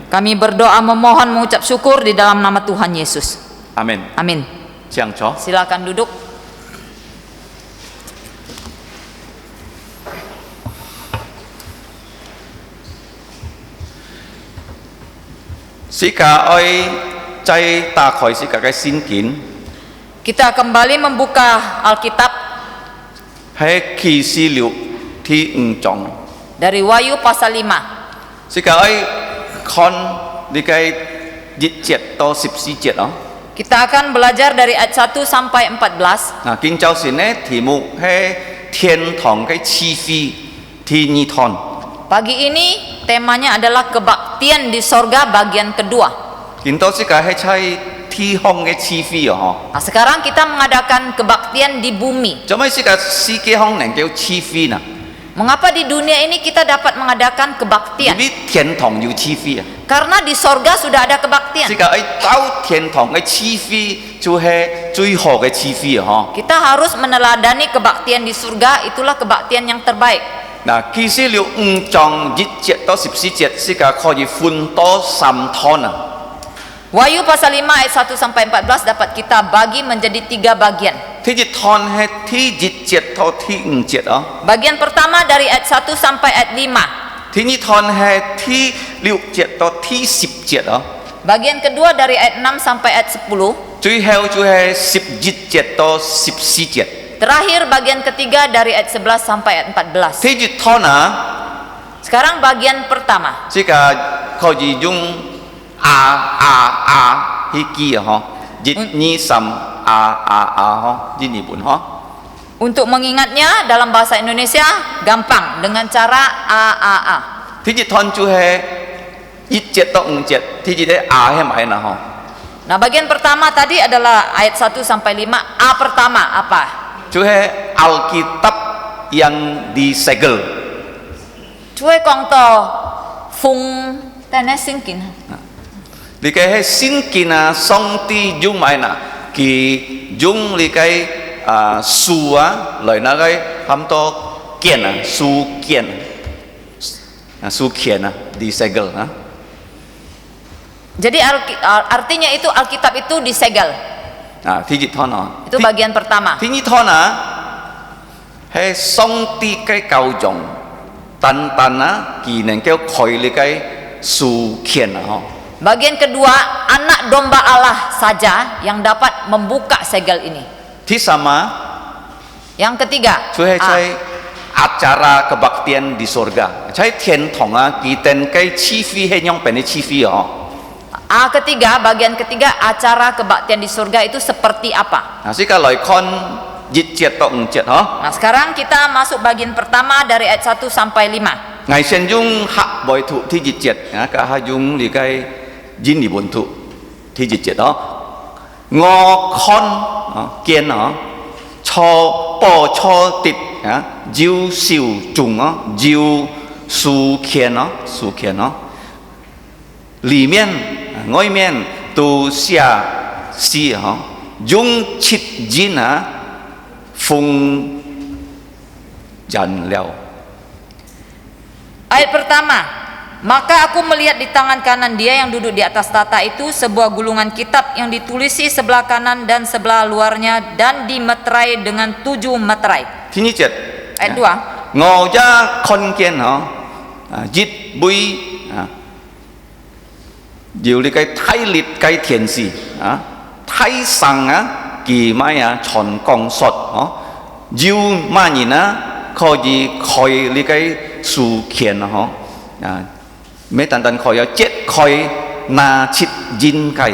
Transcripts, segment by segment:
Kami berdoa memohon mengucap syukur di dalam nama Tuhan Yesus. Amin. Amin. Silakan duduk. Kita kembali membuka Alkitab dari Wahyu pasal 5. Kita akan belajar dari ayat 1 sampai 14. Pagi ini temanya adalah kebaktian di sorga bagian kedua. Sekarang kita mengadakan kebaktian di bumi. Mengapa di dunia ini kita dapat mengadakan kebaktian? Karena di sorga sudah ada kebaktian. Kita harus meneladani kebaktian di surga, itulah kebaktian yang terbaik. Wahyu pasal 5 ayat 1 sampai 14 dapat kita bagi menjadi 3 bagian. Bagian pertama dari ayat 1 sampai ayat 5. Bagian kedua dari ayat 6 sampai ayat 10. Terakhir bagian ketiga dari ayat 11 sampai ayat 14. Sekarang bagian pertama. Untuk mengingatnya dalam bahasa Indonesia gampang dengan cara AAA. Nah, bagian pertama tadi adalah ayat 1 sampai 5. A pertama apa? Alkitab yang disegel. Cuy kongto fung tanah singkin. Likai singkina songti jung maina ki jung likai sua loy nagai hamto kian su kian disegel. Jadi artinya itu Alkitab itu disegel. Itu bagian pertama. He songti kai kau jong tan tanah ki nengkeu koi likai su kian Bagian kedua, anak domba Allah saja yang dapat membuka segel ini. Yang ketiga, acara kebaktian di surga. ketiga, bagian ketiga, acara kebaktian di surga itu seperti apa? Nah, sekarang kita masuk bagian pertama dari ayat 1 sampai 5. Jin di buntu thì dịch đó ngô con kiên cho bỏ cho tịt diêu siêu trùng diêu su kiên里面外面都下西用七金封染了。 Ayat pertama, maka aku melihat di tangan kanan dia yang duduk di atas tata itu sebuah gulungan kitab yang ditulisi sebelah kanan dan sebelah luarnya dan dimeterai dengan 7 meterai. Ayat 2. Ngoja konken jit bui diu li kai thai lit kai thian si thai sang ki maya chon kong sot jiu ma ni na kho ji khoi li kai su kian Metan koi jet koi na chit jin kai.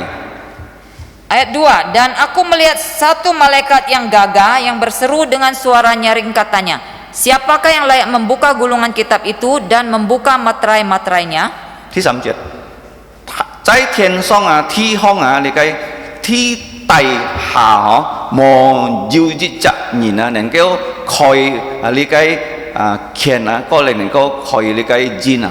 Ayat 2, dan aku melihat satu malaikat yang gagah yang berseru dengan suara nyaring katanya, siapakah yang layak membuka gulungan kitab itu dan membuka materai-materainya? Thi 3节在天上天空你kai天底下无有一只人能够开你kai kian ko le能够开你kai jin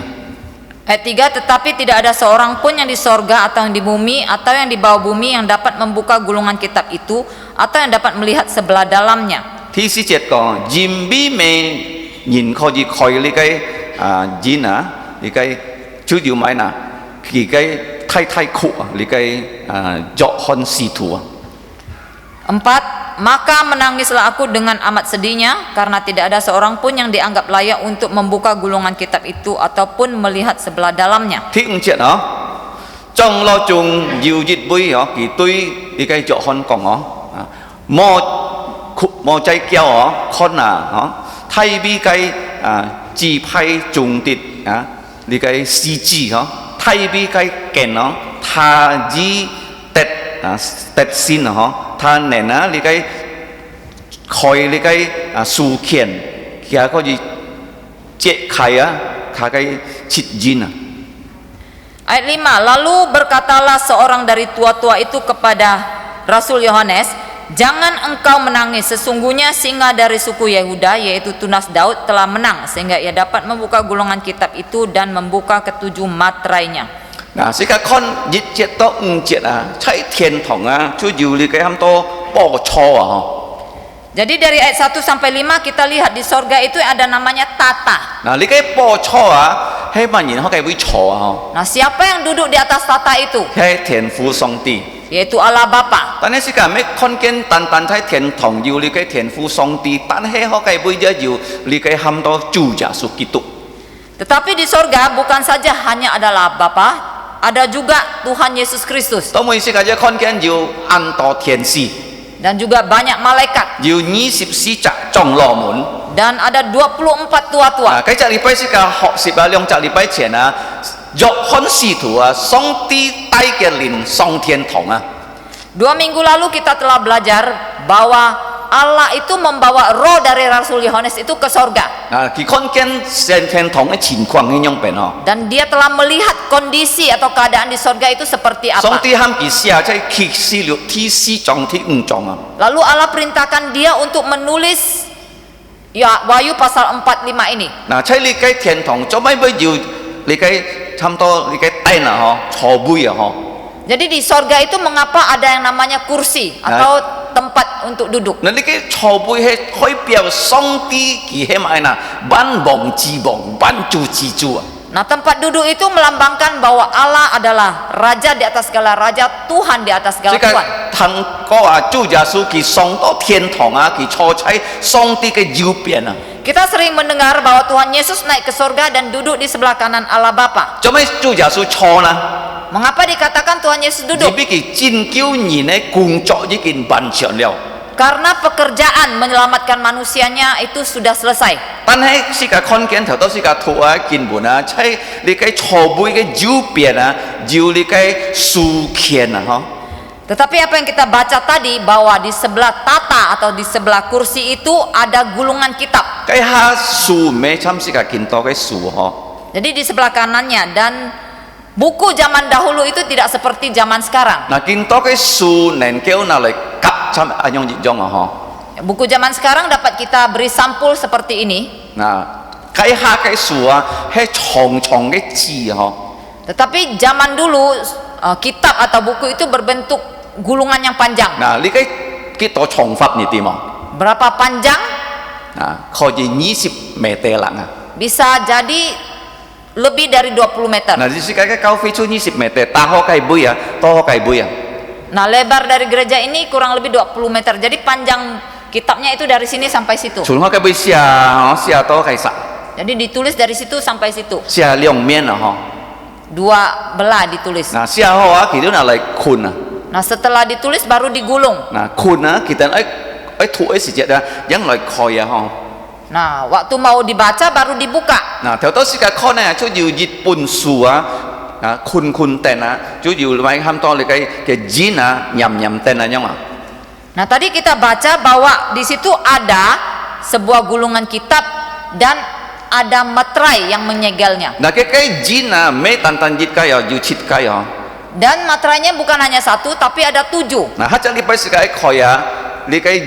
Ayat 3, tetapi tidak ada seorang pun yang di sorga atau yang di bumi atau yang di bawah bumi yang dapat membuka gulungan kitab itu atau yang dapat melihat sebelah dalamnya. Thi 4节讲人比没人可以开你cái jin li cái chú yêu mai na li cái thay thay khu li cái dọ hon si tu 4. Maka menangislah aku dengan amat sedihnya karena tidak ada seorang pun yang dianggap layak untuk membuka gulungan kitab itu ataupun melihat sebelah dalamnya. Thứ 5節trong lo chung yêu dịch bui kỳ tuy li cái dọ hon còn mò trái keo con thay bi cái chỉ phai trùng tịt li cái si chỉ thay bi cái kén tha ji tết tết xin tha nền li cái khoi li cái su khiển kia có gì chết khai tha cái chit jin. Ayat 5. Lalu berkatalah seorang dari tua-tua itu kepada Rasul Yohanes, jangan engkau menangis, sesungguhnya singa dari suku Yehuda yaitu tunas Daud telah menang sehingga ia dapat membuka gulungan kitab itu dan membuka ketujuh materainya. Nah, sehingga kon dịch chết to 5节在天堂就有你cái ham to bỏ cho Jadi dari ayat 1 sampai 5 kita lihat di sorga itu ada namanya tata. Nah, li cái bỏ cho hay mà nhìn họ cái với cho Nah, siapa yang duduk di atas tata itu? hay thiên父上帝. Yaitu Allah Bapa. Tapi sekarang mereka konken tan在天堂有你cái thiên父上帝，但係họ cái với有你cái ham to主耶穌基督。 Tetapi di sorga bukan saja hanya adalah Bapa, ada juga Tuhan Yesus Kristus 當每世界konken有很多天使， dan juga banyak malaikat 有24隻長老們。 dan ada 24 tua-tua. 幾隻禮拜時間學習2隻禮拜前約翰使徒上帝帶嘅靈上天堂 2 minggu lalu kita telah belajar bahwa Allah itu membawa roh dari Rasul Yohanes itu ke sorga. 佢看見上天堂嘅情況係樣變 Dan dia telah melihat kondisi atau keadaan di sorga itu seperti 上 apa. 帝喊佢寫在啟示錄第4章第5章 Lalu Allah perintahkan dia untuk menulis ya Wahyu pasal 45 ini. 在你嘅天堂做咩要你嘅差唔多你嘅燈坐位 Jadi di sorga itu mengapa ada yang namanya kursi atau tempat untuk duduk. 嗱，你嘅坐位係代表上帝佢係咪萬王之王、萬主之主 Nah, tempat duduk itu melambangkan bahwa Allah adalah raja di atas segala raja, Tuhan di atas 即 segala 係 Tuhan. 通過主耶穌佢上到天堂佢坐喺上帝嘅右邊 Kita sering mendengar bahwa Tuhan Yesus naik ke sorga dan duduk di sebelah kanan Allah Bapa. 做咩主耶穌坐呢？ Mengapa dikatakan Tuhan Yesus 只 duduk? 俾佢拯救人嘅工作已經完成了。 Karena pekerjaan menyelamatkan manusianya itu sudah selesai. 但係世界看見頭到世界圖經文喺你嘅坐位嘅右邊有你嘅書籤 Tetapi apa yang kita baca tadi bahwa di sebelah tata atau di sebelah kursi itu ada gulungan kitab. 佢下書咩？參世界見到嘅書 Jadi di sebelah kanannya dan buku zaman dahulu itu tidak seperti zaman sekarang. 嗱，見到嘅書能夠拿嚟夾參用熱用Buku zaman sekarang dapat kita beri sampul seperti ini. 嗱，佢下嘅書係長長嘅字 Tetapi zaman dulu kitab atau buku itu berbentuk gulungan yang panjang. 嗱，呢個幾多長法你點 Berapa panjang? 嗱，可以20 meter 啦 Bisa jadi lebih dari 20 meter. 嗱，你世界嘅高飛出20 meter，大學計杯多學計杯 Nah, lebar dari gereja ini kurang lebih 20 meter. Jadi panjang kitabnya itu dari sini sampai situ. 全學計杯寫多計實， Jadi ditulis dari situ sampai situ. 寫兩面 Dua belah ditulis. 嗱，寫好佢都拿嚟困 Nah, setelah ditulis baru digulung. 嗱，困佢哋吐嘅時節引來開 Nah, waktu mau dibaca baru dibuka. 嗱，頭到世界看就要日本書困定就要買咁多你嘅字nhầm定樣 Nah, tadi kita baca bahwa di situ ada sebuah gulungan kitab dan ada materai yang menyegelnya. 嗱，cái字咩單字嘅要切嘅 Dan materainya bukan hanya satu, tapi ada 7. 嗱，喺呢個世界開你嘅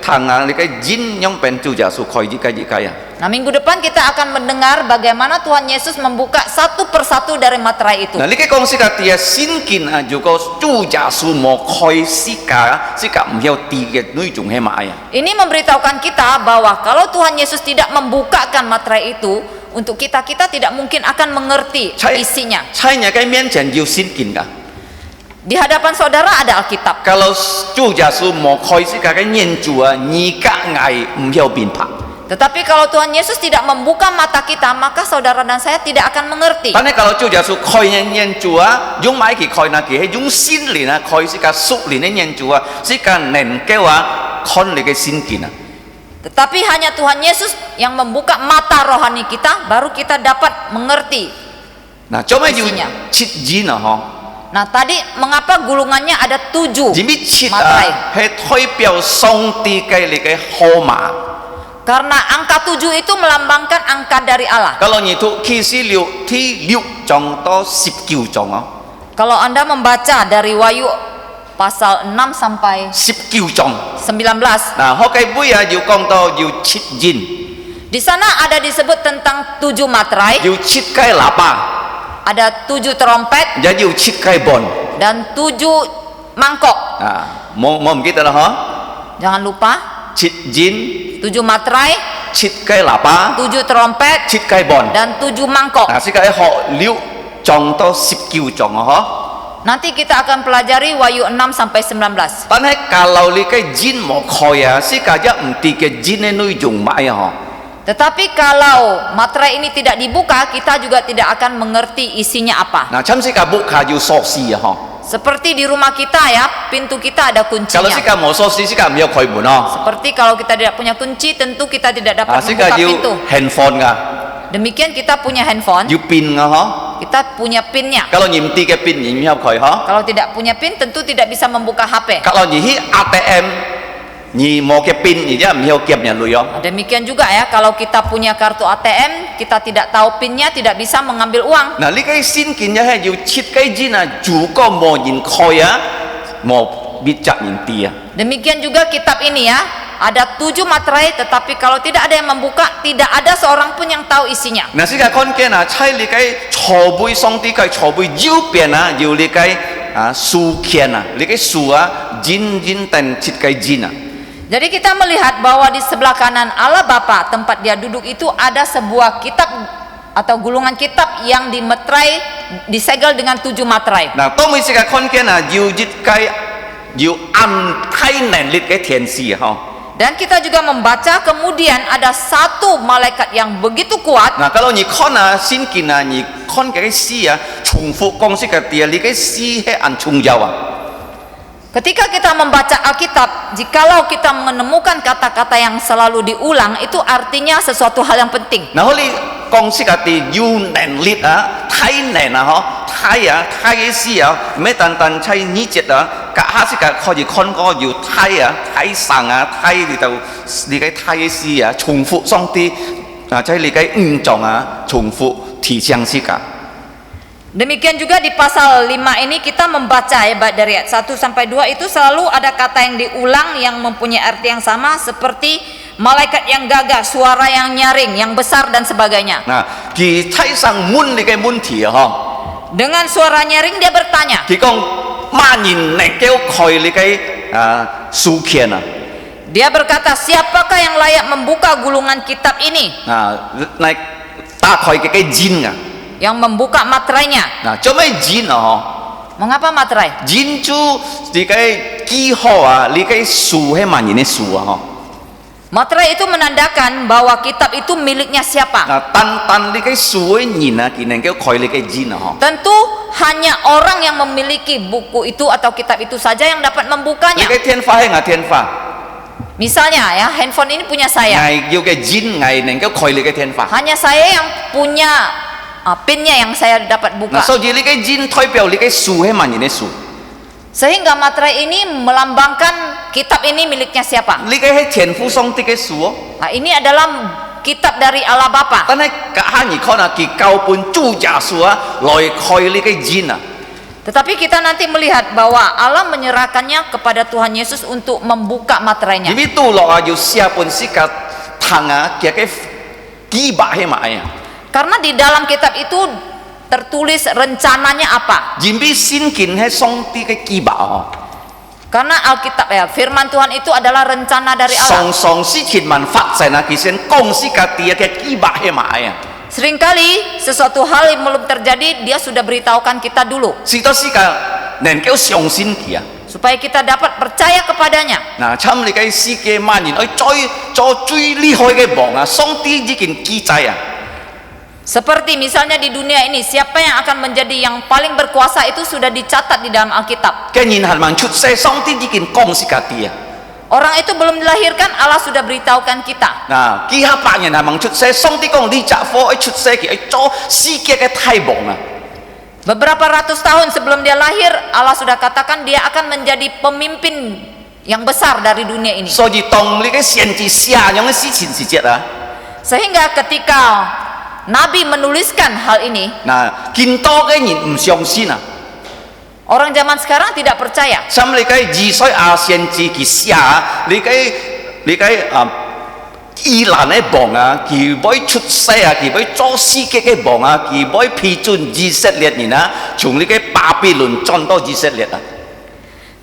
tangan你嘅字樣變主耶穌開嘅 Nah, minggu depan kita akan mendengar bagaimana Tuhan Yesus membuka satu persatu dari materai itu. 嗱，呢個講世界啲先見如果主耶穌冇開世界唔有啲嘅內容係乜嘢？ Ini memberitahukan kita bahwa kalau Tuhan Yesus tidak membukakan materai itu, untuk kita tidak mungkin akan mengerti 在 isinya. 在人嘅面前要先見噶。 Di hadapan saudara ada Alkitab. Kalau 主耶穌冇開始嘅念住啊，而家係唔曉變拍。 Tetapi kalau Tuhan Yesus tidak membuka mata kita, maka saudara dan saya tidak akan mengerti. 但係kalau 主耶穌開念住啊，用買佢開那佢係用心靈啊，開始嘅屬靈嘅念住啊，是嘅能夠啊，看你嘅先見啊。 Tetapi hanya Tuhan Yesus yang membuka mata rohani kita, baru kita dapat mengerti. 嗱，做咩要 isinya. 切煙啊？嗬？ Nah tadi mengapa gulungannya ada 7 點解切 materai? 啊？係代表上帝嘅你嘅號碼。 Karena angka 7 itu melambangkan angka dari Allah. Kalau nyitu kisi liu ti liu jong to 19 jong ah. Kalau Anda membaca dari Wahyu pasal 6 sampai 19 jong. 19, Nah, hokai bu ya liu kong to liu chit jin. di sana ada disebut tentang 7 materai, Liu chit kai lapa. ada 7 trompet Jadi liu chit kai bon. dan 7 mangkok. Nah, mau kita lah ha. Jangan lupa Chit jin, 7 materai, chit kai lapa, 7 trompet chit kai bon. dan 7 mangkok. Nah, si kai ho liu jong to 19 jong ah. Ha. Nanti kita akan pelajari Wahyu 6 sampai 19. Tapi kalau li kai jin mau koi ya, si kai ya mesti ke jin ne nui jong mai ha. Tetapi kalau materai ini tidak dibuka, kita juga tidak akan mengerti isinya apa. Nah, cam si kai bu ka yu so si ha. Seperti di rumah kita ya, pintu kita ada kuncinya. Kalau si kai mau so si kai唔要開門啊。 Seperti kalau kita tidak punya kunci, tentu kita tidak dapat Si membuka kai要 pintu. handphone噶， Demikian kita punya handphone, 要pin噶嗬。 kita punya pinnya. Kalau nyimti ke pin唔入佢嗬。 Kalau tidak punya pin, tentu tidak bisa membuka HP. Kalau nyihi ATM 你冇嘅 pin 而家唔要夾人類哦。 Demikian juga ya, kalau kita punya kartu ATM, kita tidak tahu pinnya, tidak bisa mengambil uang. 嗱呢個先見嘅係要設計先啊，如果冇人開啊，冇必責任啲啊。 Demikian juga kitab ini ya, ada 7 materai, tetapi kalau tidak ada yang membuka, tidak ada seorang pun yang tahu isinya. 嗱，世界看見啊，猜你嘅籌備上帝嘅籌備右邊啊，要你嘅啊樹權啊，你嘅樹啊，真等設計先啊。 Jadi kita melihat bahwa di sebelah kanan Allah Bapa tempat dia duduk itu ada sebuah kitab atau gulungan kitab yang dimeterai, disegel dengan 7 materai. 嗱，當每世界看見啊，要設計要按太能力嘅天使啊，嗬。 Dan kita juga membaca kemudian ada satu malaikat yang begitu kuat. 嗱，kalau 你看啊，先見啊，你看嘅詩啊，重複講識嘅啲啊，你嘅詩係按重要啊。 Ketika kita membaca Alkitab, jikalau kita menemukan kata-kata yang selalu diulang, itu artinya sesuatu hal yang penting. 嗱，好你講識嘅啲要能力啊，太能啊，嗬，太嘅詩啊，咩單猜呢隻啊，隔下識嘅可以看過要太啊，太神啊，太你就你嘅太嘅詩啊，重複上啲啊，即係你嘅狀啊，重複提倡識嘅。 Demikian juga di pasal 5 ini kita membaca ya dari ayat 1 sampai 2 itu selalu ada kata yang diulang yang mempunyai arti yang sama seperti malaikat yang gagah, suara yang nyaring, yang besar dan sebagainya. 嗱，佢睇上滿你嘅問題啊，嗬。 Dengan suara nyaring dia bertanya. 佢講萬人能夠開你嘅書權啊， Dia berkata, siapakah yang layak membuka gulungan kitab ini? 嚟打開嘅箭啊， Yang membuka materainya. 嗱，做咩箭啊？ Mengapa materai? 嗬，箭就你嘅記號啊，你嘅書係萬人嘅書啊，嗬。 Materai itu menandakan bahwa kitab itu miliknya siapa? 嗱，但你嘅書嘅人啊，佢能夠開你嘅箭啊，嗬。 Tentu hanya orang yang memiliki buku itu atau kitab itu saja yang dapat 你 membukanya. 嘅天花係我天花， Misalnya ya, handphone ini punya saya. 係要嘅箭係能夠開你嘅天花。 Hanya saya yang punya pinnya yang saya dapat 嗱， buka. 所以你嘅箭代表你嘅書係萬人嘅書， Sehingga materai ini melambangkan kitab ini miliknya siapa? 你嘅係天父上帝嘅書哦。 Nah, ini adalah kitab dari Allah Bapa. 但係隔下你看啊，佢交本主耶穌啊，來開你嘅箭啊。 Tetapi kita nanti melihat bahwa Allah menyerahkannya kepada Tuhan Yesus untuk membuka materainya. 因為到落啊，要寫本詩嘅藤啊，嘅幾百起碼啊。 Karena di dalam kitab itu tertulis rencananya apa? 因為先見係上帝嘅幾百哦。 Karena Alkitab ya, firman Tuhan itu adalah rencana dari Allah. 上之前文發生啊，其實公司嘅啲嘅幾百起碼啊。Seringkali sesuatu hal yang belum terjadi dia sudah beritahukan kita dulu 是到時間能夠相信佢啊。 supaya kita dapat percaya kepadanya. 嗱，參你嘅世界蔓延，去再最厲害嘅王啊，上帝已經記載啊。 Seperti misalnya di dunia ini, siapa yang akan menjadi yang paling berkuasa itu sudah dicatat di dalam Alkitab. 嘅人係咪出世，上帝已經講是家己啊。 Orang itu belum dilahirkan, Allah sudah beritahukan kita. 嗱，幾下百人係咪出世，上帝講你隻火出世嘅，去做世界嘅太王啊。 Beberapa ratus tahun sebelum dia lahir, Allah sudah katakan dia akan menjadi pemimpin yang besar dari dunia ini. 所以當你嘅先知寫樣嘅事情是這啊， Sehingga ketika Nabi menuliskan hal ini, 嗱，見多嘅人唔相信啊。 orang zaman sekarang tidak percaya. 咁你嘅二歲亞先知佢寫，你嘅伊蘭嘅王啊，佢要出世啊，佢要做世界嘅王啊，佢要批准以色列人啊，從你嘅巴比倫轉到以色列啊。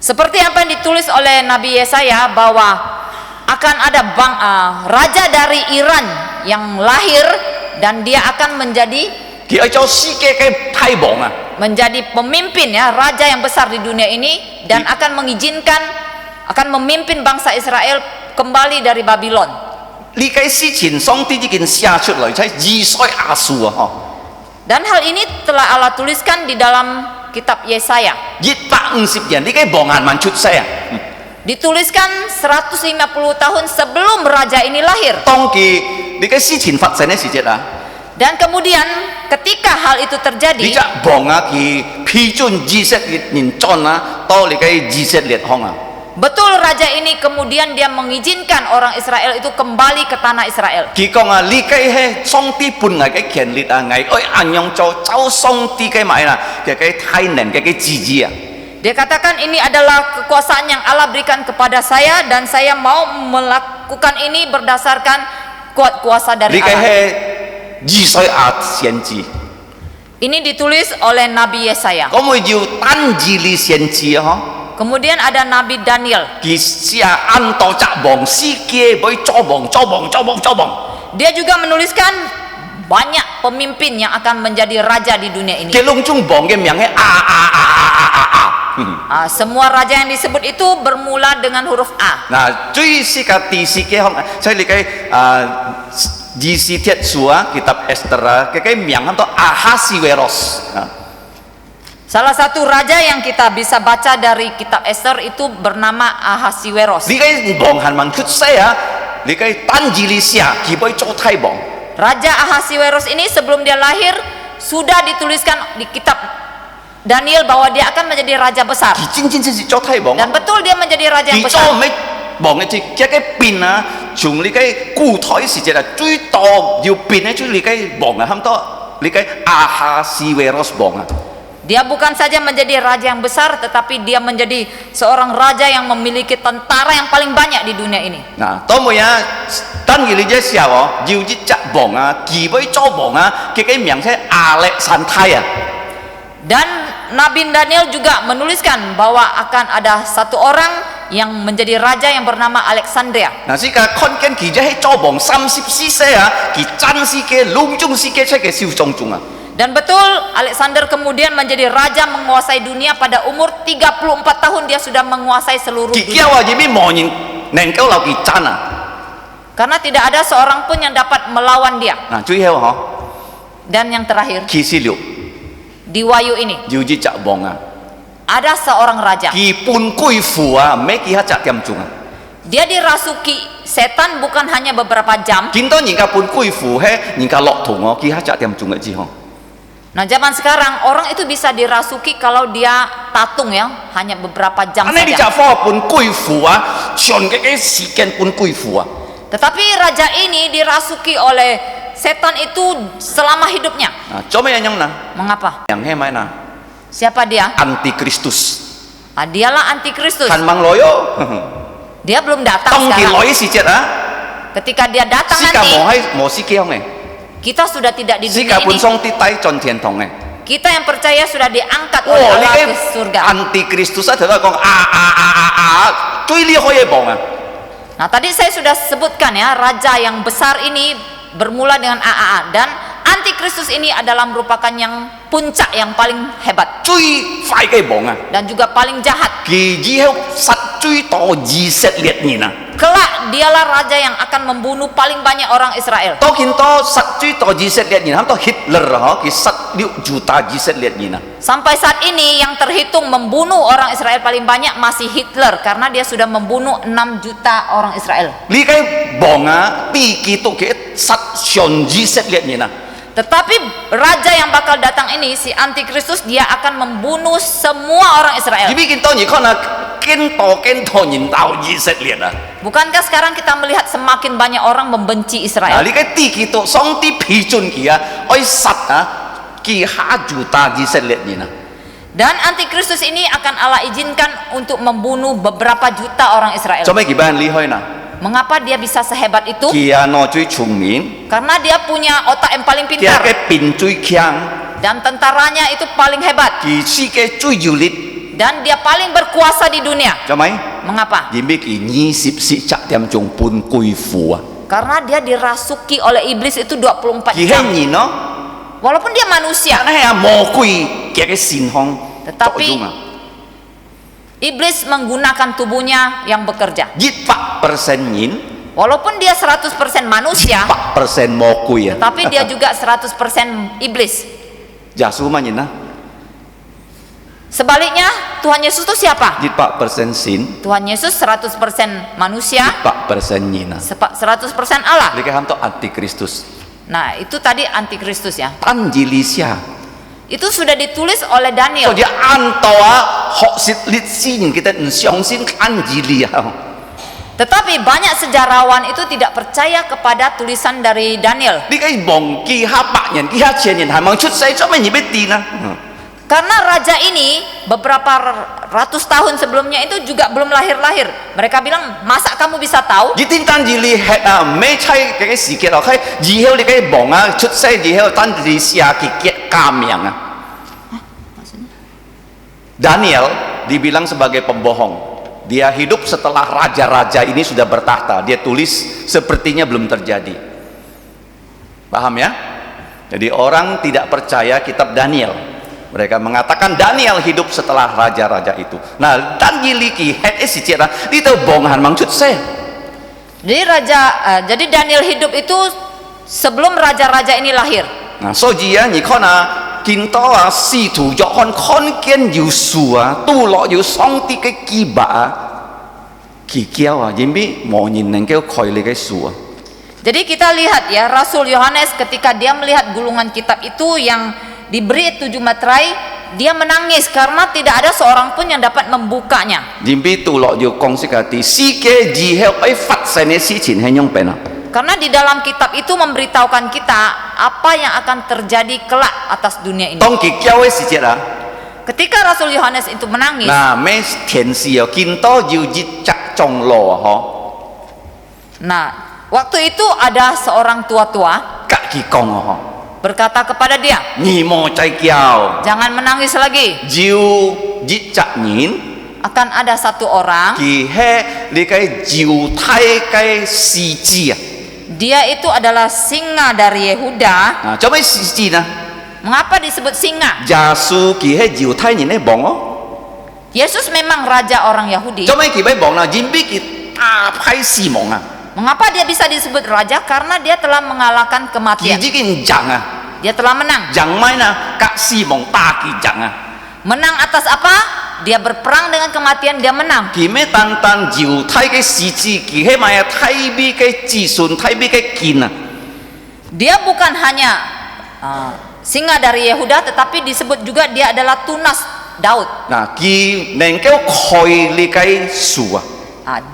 Seperti apa yang ditulis oleh Nabi Yesaya bahwa akan ada raja dari Iran yang lahir dan dia akan menjadi 佢要做世界嘅太王啊。 pemimpin ya, raja yang besar di dunia ini dan akan memimpin bangsa Israel kembali dari Babylon. 呢個事情上帝已經寫出來，喺以賽亞書啊，嗬。 Dan hal ini telah Allah tuliskan di dalam kitab Yesaya. 150年，呢個王係咪出世啊？ Dituliskan 150 tahun sebelum raja ini lahir. 當佢呢個事情發生嘅時節啊， Dan kemudian ketika hal itu 呢 terjadi, 隻王啊，佢批准以色列人轉啊，到呢個以色列方啊。 betul raja ini kemudian dia mengizinkan orang Israel itu kembali ke tanah Israel. 佢講啊，呢個係上帝本嚟嘅權力啊，係愛按樣做照上帝嘅買啦，嘅太能嘅旨意啊。 Dia katakan ini adalah kekuasaan yang Allah berikan kepada saya dan saya mau melakukan ini berdasarkan kuat kuasa 呢 dari 個 Allah. 係以賽亞先知， Ini ditulis oleh Nabi Yesaya. 咁會要單以利先知啊，嗬。 Kemudian ada Nabi Daniel. 佢寫按到隻王世界會做王。 Dia juga menuliskan banyak pemimpin yang akan menjadi raja di dunia ini. 嘅窿中王嘅名係Semua raja yang disebut itu bermula dengan huruf A. 嗱，最適合第四嘅所以你嘅以斯帖書啊，kitab Esther啊，嘅名叫Ahasiweros。 Salah satu raja yang kita bisa baca dari kitab Esther itu bernama Ahasiweros. 呢個王係咪出世啊？呢個單以利寫，佢會做太王。 Raja Ahasiweros ini sebelum dia lahir sudah dituliskan di kitab Daniel bahwa dia akan menjadi raja besar. 佢真正是做太王。 Dan betul dia menjadi raja yang 佢做 besar. 咩王嘅即係嘅變啊？從呢個古代時節啊，最多要變咧，就呢個王啊，差唔多呢個Ahasiweros王啊。 Dia bukan saja menjadi raja yang besar, tetapi dia menjadi seorang raja yang memiliki tentara yang paling banyak di dunia ini. 嗱，當每啊，當佢呢隻時候哦，要一隻王啊，佢會做王啊，佢嘅名係亞歷山泰啊。 Dan Nabi Daniel juga menuliskan bahwa akan ada satu orang yang menjadi raja yang bernama Alexandria. 嗱，依家看見佢只係做王34世啊，佢真是嘅隆中是嘅出嘅小眾眾啊。 Dan betul Alexander kemudian menjadi raja menguasai dunia pada umur 34 tahun dia sudah menguasai seluruh 佢 dunia. 叫話有咩冇人能夠留佢真啊？ Karena tidak ada seorang pun yang dapat melawan dia. 嗱，最後嗬， Dan yang terakhir 啟示錄 di Wahyu ini 要一隻王啊， ada seorang raja. 佢半貴婦啊，唔係佢一隻點鐘啊？ Dia dirasuki setan bukan hanya beberapa jam. 見到人家半貴婦係人家落堂哦，佢一隻點鐘嘅之後。 Nah zaman sekarang orang itu bisa dirasuki kalau dia tatung ya, hanya beberapa jam 呢隻 saja. 貨半貴婦啊，長嘅時間半貴婦啊。 Tetapi raja ini dirasuki oleh setan itu selama hidupnya. 啊，做咩樣嗱？ Mengapa? 人係咪嗱？ Siapa dia? Antikristus， Dialah antikristus. 恨問來喲。 Dia belum datang 當佢 sekarang. 來時節啊， Ketika dia datang 時間 nanti, 冇喺冇時間嘅， kita sudah tidak di 時 dunia 間本 ini. 上啲低進天堂嘅。 Kita yang percaya sudah diangkat 哦， oleh 呢 Allah 個 ke surga. Antikristus 一條都係講最厲害嘅王啊！ Nah tadi saya sudah sebutkan ya, raja yang besar ini bermula dengan AAA dan antikristus ini adalah merupakan yang puncak yang paling hebat 最快嘅王啊！ dan juga paling jahat. 佢以後殺最多以色列人啊！ Kelak dialah raja yang akan membunuh paling banyak orang Israel. 當見到殺最多以色列人，咁到 Hitler 嗬，佢殺6 juta 以色列人啊！ Sampai saat ini yang terhitung membunuh orang Israel paling banyak masih Hitler karena dia sudah membunuh 6 juta orang Israel. 呢個王啊，比基督嘅殺上以色列人啊！ Tetapi raja yang bakal datang ini, si antikristus, dia akan membunuh semua orang Israel. 你見到你看啊，見多人鬧以色列啊！ Bukankah sekarang kita melihat semakin banyak orang membenci 啊， Israel? 呢個基督上帝批准佢啊，愛殺啊，佢下 juta 以色列人啊！ Dan antikristus ini akan Allah izinkan untuk membunuh beberapa juta orang Israel. 做咩佢俾人離開呢？ Mengapa dia bisa sehebat itu? 佢啊，攞最聰明， Karena dia punya otak yang paling 佢 pintar 嘅兵最強， dan tentaranya itu paling hebat 佢世界最有力， dan dia paling berkuasa di dunia. 做咪？ Mengapa? 因為佢24點鐘半歸附啊！ Karena dia dirasuki oleh iblis itu 24 佢 jam. 係人咯， Walaupun dia manusia, 但係啊魔鬼嘅善行作 tetapi 用啊， iblis menggunakan tubuhnya yang bekerja. 100%人， Walaupun dia 100% manusia, 100% 魔鬼啊！ tapi dia juga 100% iblis. 耶穌乜人啊？ Sebaliknya, Tuhan Yesus itu siapa? 100% sin， Tuhan Yesus 100% manusia, 100% 人啊！ 100% Allah. 你嘅喊到 antikristus， Nah, itu tadi antikristus ya. 但以利亞， Itu sudah ditulis oleh 所 Daniel. 以按道啊，學識歷史人佢哋唔相信但以利亞。 Tetapi banyak sejarawan itu tidak percaya kepada tulisan dari Daniel. 你嘅忘記下百人、幾下千人係咪出世咗咩而俾電啊？ Karena raja ini beberapa ratus tahun sebelumnya itu juga belum lahir-lahir. Mereka bilang, masa kamu bisa tahu? 一定單以利係啊，咩妻嘅時間落去，以後你嘅王啊出世以後，單以下嘅加命啊。Daniel dibilang sebagai pembohong. Dia hidup setelah raja-raja ini sudah bertahta. Dia tulis sepertinya belum terjadi. Paham ya? Jadi orang tidak percaya kitab Daniel. Mereka mengatakan Daniel hidup setelah raja-raja itu. Nah, Daniel iki het si cera itu bongan maksud saya. Jadi Daniel hidup itu sebelum raja-raja ini lahir. Nah, so dia ni kan kita si tu jangan kan kian Yesus tu lo Yesus song ti ke kiba kikiau jadi mau nyen ke koi le ke su. Jadi kita lihat ya, Rasul Yohanes ketika dia melihat gulungan kitab itu yang diberi 7 materai, dia menangis karena tidak ada seorang pun yang dapat membukanya. Jadi tu lo Yesus kong sekali si ke jihel ai fat sene si chin henyong pena. Karena di dalam kitab itu memberitahukan kita apa yang akan terjadi kelak atas dunia ini. Tong kikiau si cera. Ketika Rasul Yohanes itu menangis, Nah, mes thiên si kita Yesus cak chong lo ho. nah waktu itu ada seorang tua-tua Kak ki kong ho. berkata kepada dia, Ni mo cai kiau. jangan menangis lagi. Jiu jicak nyin. Akan ada satu orang, Kỳ he li cái diều thay cái si chi à? dia itu adalah singa dari Yehuda. À, cho mấy si chi nè? Mengapa disebut singa? Gia su kỳ he diều thay nhìn này bong ó. Yesus memang raja orang Yahudi. Cho mấy kỳ mấy bong là jin bi kỳ ta phai si mong à? Mengapa dia bisa disebut raja? Karena dia telah mengalahkan Kỳ kematian. chỉ kinh chẳng à? Dia telah menang. Chẳng mai nè, các si mong ta kỳ chẳng à? Menang atas apa? Dia berperang dengan kematian, dia menang. Kỳ mấy tan tan diều thay cái si chi kỳ he mai thay bi cái chi sun thay bi cái kin à? Dia bukan hanya singa dari Yehuda, tetapi disebut juga dia adalah tunas Daud. Nah, kỳ nên kéo khoi li cái su à?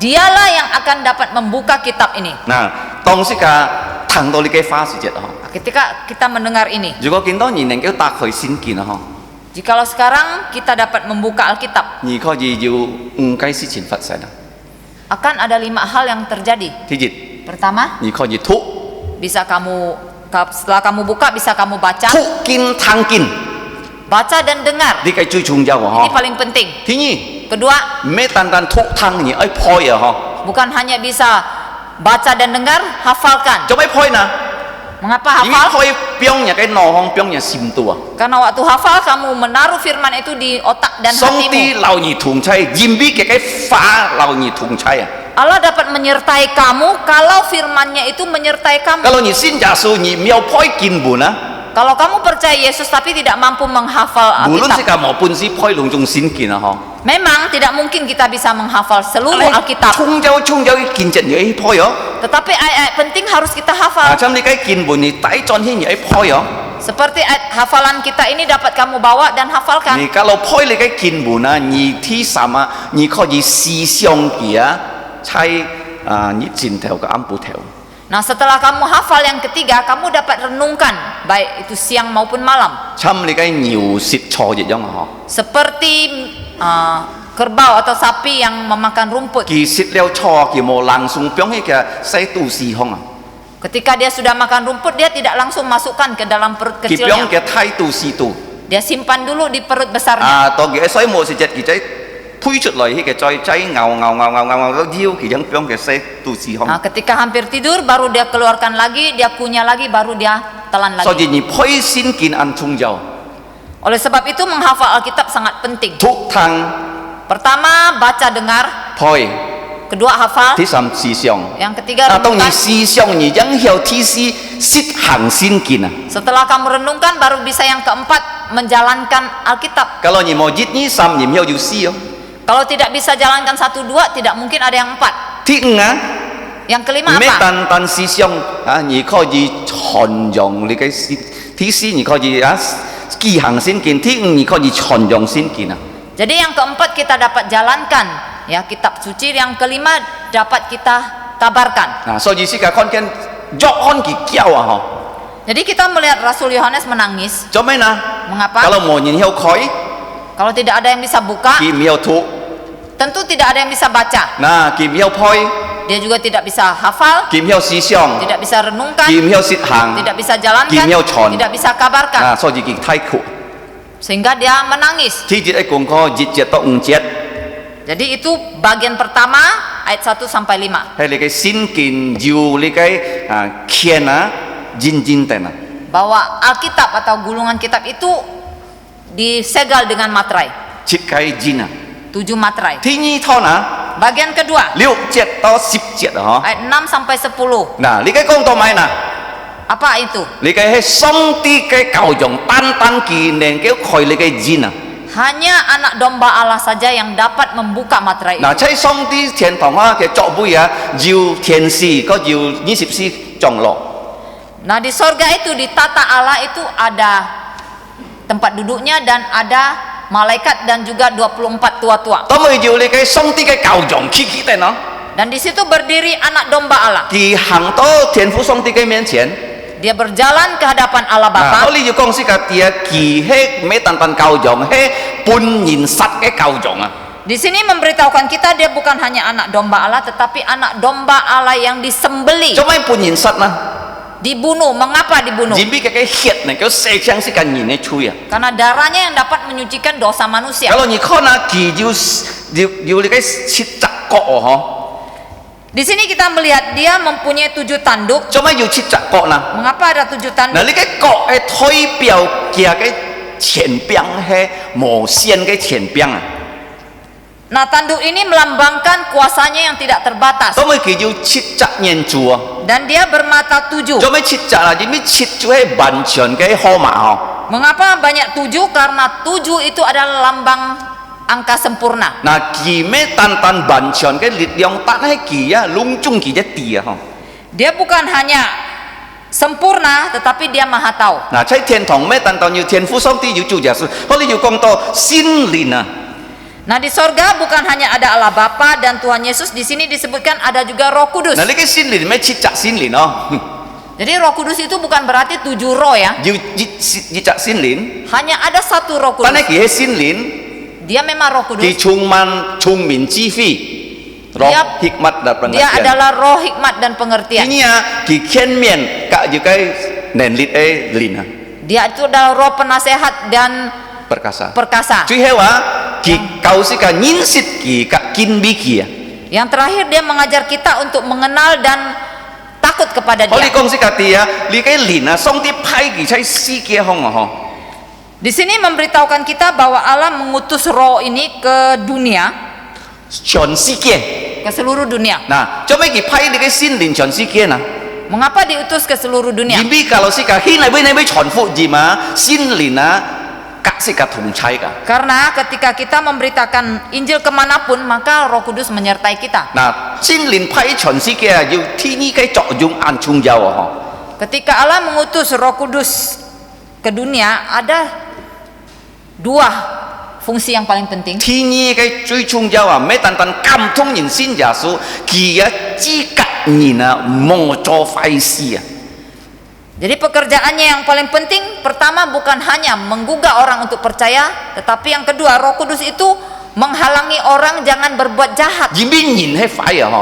Dialah yang akan dapat membuka kitab ini. Nah, tong si ka thằng tôi li cái phá si chết ho. Ketika kita mendengar ini,如果見到nhìn nên kéo ta khoi xin kin à ho? jikalau sekarang kita dapat membuka Alkitab, 而可以要雞事前發生啊！ akan ada 5 hal yang terjadi. 第一， Pertama, 而可以突 bisa setelah kamu buka bisa kamu baca, 突見聽見， baca dan dengar. 呢個最重要 Ini 啊！ paling penting. 第二， Kedua, 唔係單單突聽而愛配啊！ bukan hanya bisa baca dan dengar, hafalkan. 做咩配呢？ Mengapa 因为 hafal? 可以表人嘅腦腔，表人心度啊。 Karena waktu hafal kamu menaruh firman itu di otak dan 上 hatimu. 帝留你同在，因為嘅法留你同在啊。 Allah dapat menyertai kamu kalau firman-Nya itu menyertai kamu. Kalau 你信耶穌，你沒有開經文啊， Kalau kamu percaya Yesus tapi tidak mampu menghafal 無論是 Alkitab, 個冇本事開兩種先見啊，嗬。 memang tidak mungkin kita bisa menghafal seluruh Alkitab. 衝走見證要開哦。 Tetapi ayat-ayat penting harus kita 啊， hafal. 咁你嘅經文你帶進去要開哦。 Seperti ayat hafalan kita ini dapat kamu bawa dan hafalkan. 你kalau 開你嘅經文啊，你睇什麼？你可以思想佢啊，猜啊，你前頭嘅暗部頭。 Nah, setelah kamu hafal yang ketiga, kamu dapat renungkan baik itu siang maupun malam. 參你嘅牛舌錯一樣啊， Seperti kerbau atau sapi yang memakan rumput. 佢舌了錯，佢冇langsung表去嘅西都市空啊， Ketika dia sudah makan rumput, dia tidak langsung masukkan ke dalam perut 佢表 kecilnya. 嘅態度是度。 Dia simpan dulu di perut besarnya. 啊，當佢所以冇時隻佢仔推出來，佢嘅再咬到腰，佢樣表嘅西都市空。 Nah, ketika hampir tidur, baru dia keluarkan lagi, dia kunyah lagi, baru dia telan 所 lagi. 以你配先見暗衝走， Oleh sebab itu menghafal Alkitab sangat penting. ทุกทาง Pertama, baca dengar. 配 Kedua, hafal. 第三思想。 Yang ketiga, 啊，當你 renungkan. 思想而影響天使實行先見啊。 Setelah kamu renungkan, baru bisa yang keempat, menjalankan Alkitab. Kalau 你冇一二三，你冇要思哦。 Kalau tidak bisa jalankan 1, 2, tidak mungkin ada yang 4. 第五啊， Yang kelima 咩 apa? 單單思想啊，你可以傳揚你嘅天使，你可以啊記行先見。第五，你可以傳揚先見啊。 Jadi yang keempat kita dapat jalankan ya kitab suci, yang kelima dapat kita kabarkan. 啊，所以世界看見約翰佢叫啊，嗬， Jadi kita melihat Rasul Yohanes menangis. 做咩呢？ Mengapa? Kalau 冇人要開， Kalau tidak ada yang bisa buka, 佢冇讀， tentu tidak ada yang bisa baca. 嗱佢冇配， Dia juga tidak bisa hafal, 佢冇思想， tidak bisa renungkan, 佢冇實行， tidak bisa jalankan, Kimyocon. tidak bisa kabarkan. 啊，所以佢太苦。 Sehingga dia menangis. 天節一共個一節到五節， Jadi itu bagian pertama ayat 1 sampai 5. 係你嘅先見要你嘅啊見啊認真定啊。 Bahwa Alkitab atau gulungan kitab itu disegel dengan materai. 設計真啊。 7 materai. 第二套啊， Bagian kedua 6節到10節啊，嗬。 ayat 6 sampai 10. 嗱，你嘅講到咩嗱？ Apa itu? 你嘅係上帝嘅教養，單單佢能夠開你嘅真啊。 Hanya anak domba Allah saja yang dapat membuka materai itu. 嗱，喺上帝天堂啊嘅作會啊，要天使個要24降落。 Nah, di sorga itu, di tata Allah itu ada tempat duduknya dan ada malaikat dan juga 24 tua-tua. 咁咪要你嘅上帝嘅教養，企定咯。 Dan di situ berdiri anak domba Allah. 佢行到天父上帝嘅面前。 Dia berjalan ke hadapan Allah 嗱， Bapa. 我哋要講是個啲佢係咩單單教養，係本人實嘅教養啊。 Di sini memberitahukan kita dia bukan hanya anak domba Allah, tetapi anak domba Allah yang disembeli, 做咩本人實啊？ dibunuh. Mengapa dibunuh? 人邊嘅血能夠射向是個人嘅嘴啊。 Karena darahnya yang dapat menyucikan dosa manusia. Kalau 你看啊，佢要你嘅切雜角哦， Di sini kita melihat dia mempunyai 7 tanduk. 做咩要切雜角呢？ Mengapa ada 7 嗱， tanduk? 你嘅角係代表佢嘅前邊係無限嘅前邊啊。 Nah, tanduk ini melambangkan kuasanya yang tidak terbatas. 咁咪佢要切雜念住啊。 Dan dia bermata 7. 做咩切雜啊？因為切住係完全嘅號碼哦。 Mengapa banyak 7? Karena 7 itu adalah lambang angka sempurna. 嗱，佢咩單單完全嘅力量，但係佢啊，隆中佢一啲啊，嗬。 Dia bukan hanya sempurna, tetapi dia maha tahu. 嗱，喺天堂咩單單要天父上帝要做耶穌，我哋要講到心靈啊。 Nah, di sorga bukan hanya ada Allah Bapa dan Tuhan Yesus, di sini disebutkan ada juga Roh Kudus. 嗱，你嘅心靈咩切雜心靈哦？ Jadi Roh Kudus itu bukan berarti 7 roh ya. 要切雜心靈， Hanya ada 1 Roh 但係 Kudus. 佢係心靈， Dia memang Roh 佢 Kudus. 充滿聰明智慧，roh hikmat dan Dia pengertian。 adalah roh hikmat dan pengertian. Ini ya, 佢前面格住嘅能力嘅靈啊， Dia itu adalah roh penasehat dan perkasa。 perkasa. 最後啊，佢教識嘅認識佢嘅敬畏佢啊。 Yang terakhir dia mengajar kita untuk mengenal dan takut kepada 好，你 dia. 講是家己啊，你嘅靈啊，上帝派佢喺世界方啊，嗬。 Di sini memberitahukan kita bahwa Allah mengutus roh ini ke dunia, 全世界。 ke seluruh dunia. 嗱，做咩佢派你嘅心靈全世界啊？ Mengapa diutus ke seluruh dunia? 因為kalau是家牽嚟俾你俾傳福音啊，心靈啊，格是家同齊噶。 Karena ketika kita memberitakan Injil kemanapun, maka Roh Kudus menyertai kita. 嗱，心靈派全世界啊，要天意嘅作用按重要啊， Ketika Allah mengutus Roh Kudus ke dunia, ada dua fungsi yang paling penting. 天意嘅最重要啊，咩單單感動人信耶穌，佢啊資格人啊冇做壞事啊。 Jadi pekerjaannya yang paling penting, pertama bukan hanya menggugah orang untuk percaya, tetapi yang kedua, Roh Kudus itu menghalangi orang jangan berbuat jahat. 因為人係壞啊，嗬。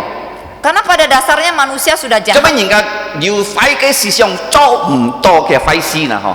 Karena pada dasarnya manusia sudah 做 jahat. 咩人家要壞嘅思想做唔多嘅壞事啊，嗬？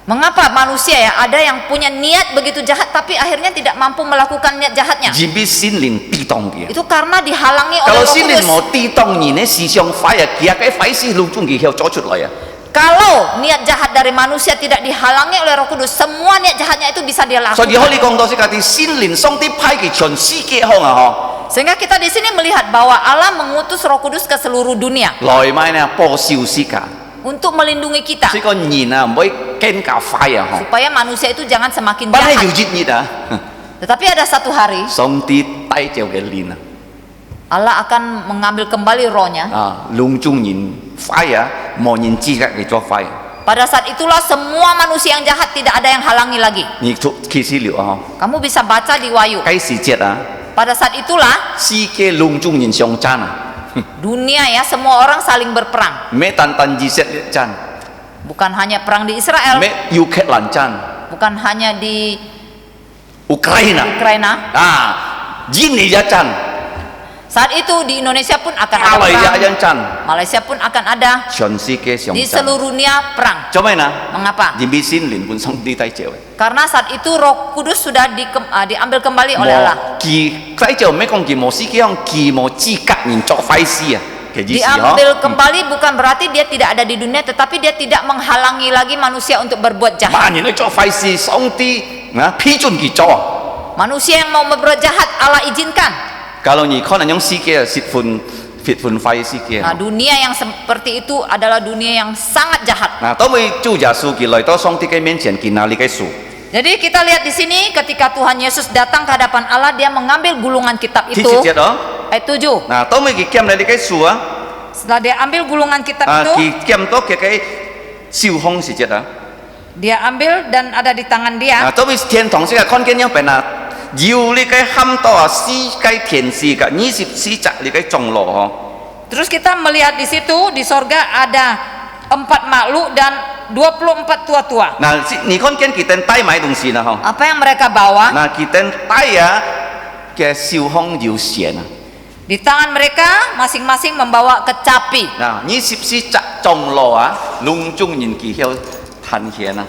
Mengapa manusia ya ada yang punya niat begitu jahat tapi akhirnya tidak mampu melakukan niat jahatnya? 因為心靈地動嘅。 Itu karena dihalangi oleh Kalau Roh 心靈 Kudus. 冇地動，人嘅思想壞啊，佢嘅壞事路中佢要做出來啊。 Kalau niat jahat dari manusia tidak dihalangi oleh Roh Kudus, semua niat jahatnya itu bisa dia 所以可 lakukan. 以講到是家啲心靈上帝派佢全世界方啊，嗬。 Sehingga kita di sini melihat bahwa Allah mengutus Roh Kudus ke seluruh dunia 來買呢報銷世界， untuk melindungi kita 所以個人啊唔可以更加快啊，嗬。 supaya manusia itu jangan semakin 不係要 jahat. 熱熱啊， Tetapi ada satu hari 上帝帶走嘅靈啊， Allah akan mengambil kembali rohnya. 啊，籠中人快啊，冇人資格嚟做快。 Pada saat itulah semua manusia yang jahat tidak ada yang halangi lagi. 你做啟示了啊， Kamu bisa baca di Wahyu. 幾時節啊？ Pada saat itulah 世界籠中人相爭啊， dunia ya semua orang saling berperang. 咩單單以色列爭， Bukan hanya perang di Israel, 咩烏克蘭爭， bukan hanya di 烏克蘭 Ukraina. 啊，印尼也爭， Saat itu di Indonesia pun akan ada 馬來亞 perang. 也爭， Malaysia pun akan ada. 全世界相 Di 爭。 seluruh dunia perang. 做咩呢？ Mengapa? 因為心靈本上帝帶走嘅。 Karena saat itu Roh Kudus sudah diambil kembali oleh Allah. 佢帶走咩講？佢冇世界上，佢冇資格人做壞事啊嘅意思嗬。 Diambil kembali bukan berarti dia tidak ada di dunia, tetapi dia tidak menghalangi lagi manusia untuk berbuat jahat. 萬人去做壞事，上帝啊批准佢做。 Manusia yang mau berbuat jahat Allah izinkan. Kalau 你可能用世界蝕款壞世界。 Nah, dunia yang seperti itu adalah dunia yang sangat jahat. 嗱，當佢主耶穌佢來到上帝嘅面前，見哪裡嘅樹？ Jadi kita lihat di sini ketika Tuhan Yesus datang ke hadapan Allah, dia mengambil gulungan kitab 第 itu. 七節咯。 Ayat 7. 嗱，當佢見哪裡嘅樹啊？ Setelah dia ambil gulungan kitab 啊， itu, 佢見到嘅燒紅時節啊。 dia ambil dan ada di tangan dia. 啊，當佢天堂先係看見一邊啊，要你嘅喊到啊，世界天使嘅24隻你嘅鐘落嗬。 Terus kita melihat di situ di sorga ada 4 makhluk dan 24 tua-tua. 嗱，你看見佢哋帶埋東西啦嗬。 Apa yang mereka bawa? 嗱，佢哋帶啊嘅燒紅要線啊。 Di tangan mereka masing-masing membawa kecapi. 嗱，24隻鐘落啊，籠中人佢要彈弦啊。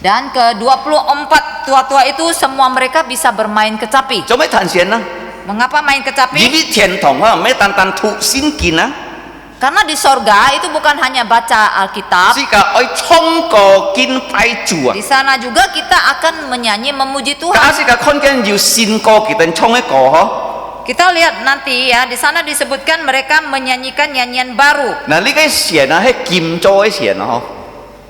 Dan ke-24 tua-tua itu semua mereka bisa bermain kecapi. 做咩彈弦啊？ Mengapa main 因 kecapi? 為天堂啊，咩單單讀聖經啊， Karena di sorga itu bukan hanya baca Alkitab. 是個愛唱歌敬拜主啊。 Di sana juga kita akan menyanyi memuji 假 Tuhan. 使個看見要善歌，佢哋唱一個嗬。 Kita lihat nanti ya, di sana disebutkan mereka menyanyikan nyanyian baru. 嗱，呢個弦啊係金做嘅弦啊嗬，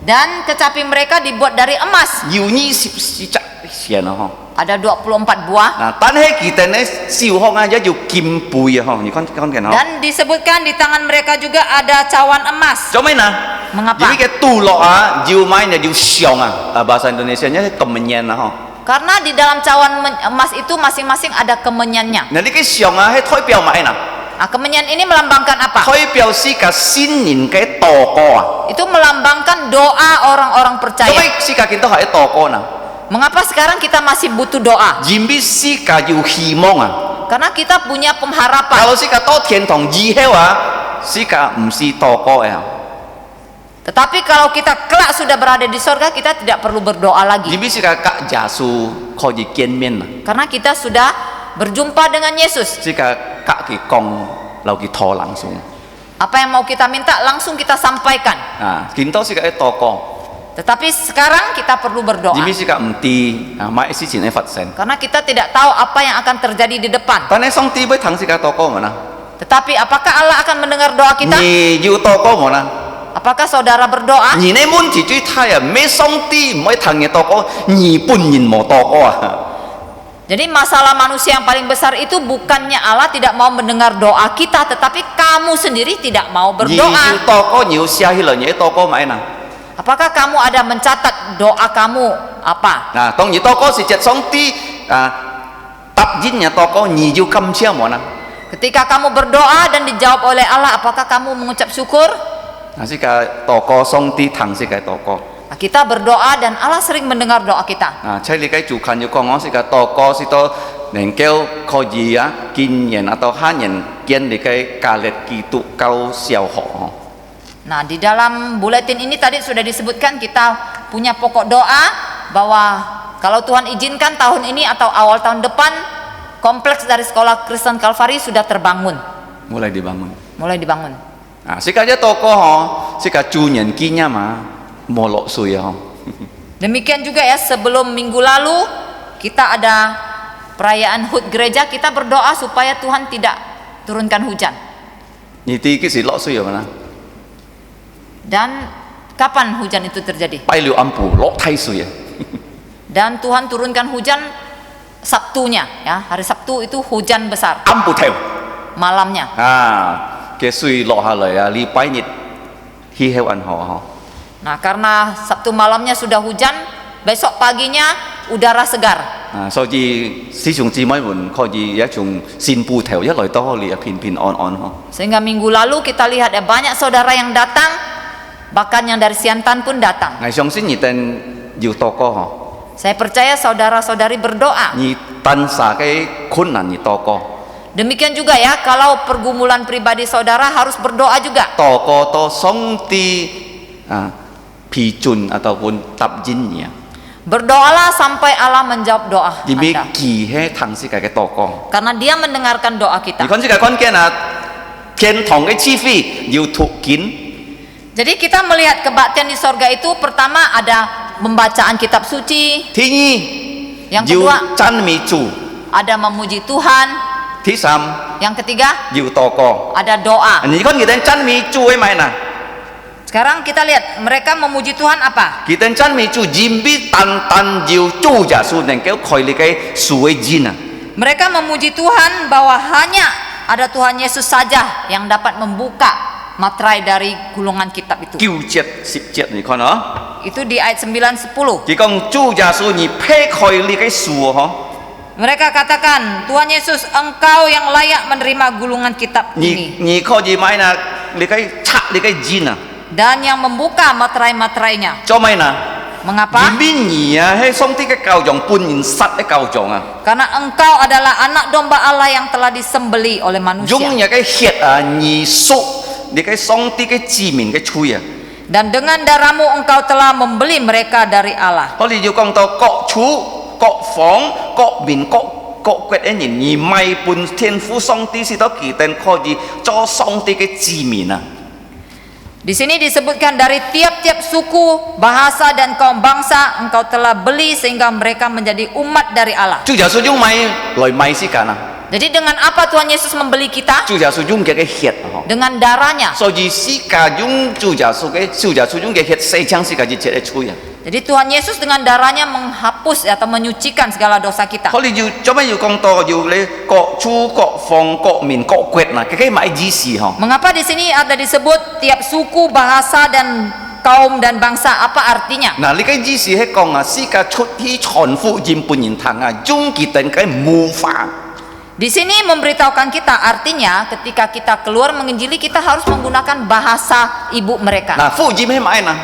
Dan kecapi mereka dibuat dari emas. 要24隻弦啊嗬。 Ada 24 buah. 嗱，但係佢哋咧燒香啊，一要金杯啊嗬，你看見嗬？ Dan disebutkan di tangan mereka juga ada cawan emas. 做咩呢？ Mengapa? 因為嘅度落啊，要買呢要上啊，bahasa Indonesia-nya kemenyan啊嗬。 Karena di dalam cawan emas itu masing-masing ada kemenyannya. 嗱，呢個上啊係代表咩呢？ Nah, kemenyan ini melambangkan apa? 代表是個新年嘅禱告啊。 Itu melambangkan doa orang-orang 因 percaya. 為是個見到係禱告呢， Mengapa sekarang kita masih butuh doa? 因為是個要希望啊。 Karena kita punya pengharapan. Kalau是個到天堂以後啊，是個唔是禱告啊。 Tetapi kalau kita kelak sudah berada di sorga, kita tidak perlu berdoa lagi. 因為是個跟耶穌可以見面啊， Karena kita sudah berjumpa dengan Yesus. 是個跟佢講，留佢拖冷送。Apa yang mau kita minta langsung kita sampaikan. 啊，見到是個禱告， Tetapi sekarang kita perlu berdoa. 因為是個唔知啊，買事前嘅發生。 Karena kita tidak tahu apa yang akan terjadi di depan. 但係上帝要聽是個禱告冇啦， Tetapi apakah Allah akan mendengar doa kita? 你要禱告冇啦， Apakah saudara berdoa? 你呢問題最大啊，咩上帝唔可以聽嘅禱告，你本人冇禱告啊。 Jadi masalah manusia yang paling besar itu bukannya Allah tidak mau mendengar doa kita, tetapi kamu sendiri tidak mau 你要 berdoa. 禱告，你要寫起來，你禱告買啦。 Apakah kamu ada mencatat doa kamu apa? 啊，當然禱告是隻上帝啊答應嘅禱告，你要感謝冇啦。 Ketika kamu berdoa dan dijawab oleh Allah, apakah kamu mengucap syukur? 啊，是個禱告，上帝聽是個禱告。 Nah, kita berdoa dan Allah sering mendengar doa kita. 啊，即係你嘅主看要講我是個禱告，是到能夠可以啊見人啊到嚇人見你嘅價值基督教小學。 Nah, di dalam buletin ini tadi sudah disebutkan kita punya pokok doa bahwa kalau Tuhan izinkan tahun ini atau awal tahun depan kompleks dari sekolah Kristen Kalvari sudah terbangun, mulai dibangun. mulai dibangun. Ah, sekarang toko sekarang junya kinya mah molok suya. Demikian juga ya, sebelum minggu lalu kita ada perayaan HUT gereja, kita berdoa supaya Tuhan tidak turunkan hujan. Niti kisi lok suya mana? Dan kapan hujan itu terjadi? Pai liu ampu lok thai suya. Dan Tuhan turunkan hujan Sabtunya ya, hari Sabtu itu hujan besar. Ampu theo. Malamnya. Ah, ke sui lok halai ya li pai nit hi hewan ho. Nah, karena Sabtu malamnya sudah hujan, besok paginya udara segar. 啊，所以師兄姊妹們可以一種善步頭一來多你平平安安呵。 Sehingga minggu lalu kita lihat ya banyak saudara yang datang, bahkan yang dari Siantan pun datang. 我相信你等要多個呵， Saya percaya saudara-saudari berdoa. 你等啥嘅困難你多個， Demikian juga ya, kalau pergumulan pribadi saudara harus berdoa juga. 多個都上帝啊批准 ataupun 答應你啊， Berdoalah sampai Allah menjawab doa 因為 Anda. 佢係ทั้ง世界嘅多個。 Karena dia mendengarkan doa 你 kita. 看世界關鍵啊，天堂嘅智慧要讀經， Jadi kita melihat kebaktian di sorga itu, pertama ada pembacaan kitab suci, 第二 yang 要 kedua 讚美主， ada memuji Tuhan, 第三 yang ketiga 要多個。 ada doa. 你看佢哋讚美主係咪嗱？ Sekarang kita lihat mereka memuji Tuhan apa? 佢哋讚美主，因為單單要主耶穌能夠開你嘅屬嘅人啊！ Mereka memuji Tuhan bahwa hanya ada Tuhan Yesus saja yang dapat membuka materai dari gulungan kitab itu. 9節10節你看啊， Itu di ayat 9 10. 佢講主耶穌你撇開你嘅樹嗬， Mereka katakan, Tuhan Yesus, Engkau yang layak menerima gulungan kitab ini 你可以買嗱，你嘅拆你嘅人啊， dan yang membuka materai-materainya. 做咩嗱？ Mengapa? 因為你啊係上帝嘅羔羊，本人殺嘅羔羊啊， Karena Engkau adalah anak domba Allah yang telah disembeli oleh 用 manusia. 你嘅血啊，你贖你嘅上帝嘅子民嘅罪啊！ Dan dengan darahmu Engkau telah membeli mereka dari Allah. 我哋要講到各處、各房、各面、各國嘅人，而唔係本天父上帝是到佢哋可以做上帝嘅子民啊！ Di sini disebutkan dari tiap-tiap suku, bahasa dan kaum bangsa Engkau telah beli sehingga mereka menjadi umat dari Allah. 主耶穌用買來買時間啊！ Jadi dengan apa Tuhan Yesus membeli kita? 主耶穌用嘅血啊！ Dengan darahnya. 所以世界用主耶穌用嘅血洗淨世界一切嘅罪啊！ Jadi Tuhan Yesus dengan darahnya menghapus atau menyucikan segala dosa kita. 我哋要做咩要講到要你各處、各房、各面、各國嗱，佢買意思嗬？ Mengapa di sini ada disebut tiap suku, bahasa dan kaum dan bangsa? Apa artinya? 嗱，你嘅意思係講啊，世界出去傳福音本人堂啊，用佢哋嘅模法。 Di sini memberitahukan kita, artinya ketika kita keluar menginjili kita harus menggunakan bahasa ibu mereka. 嗱，福音係買嗱。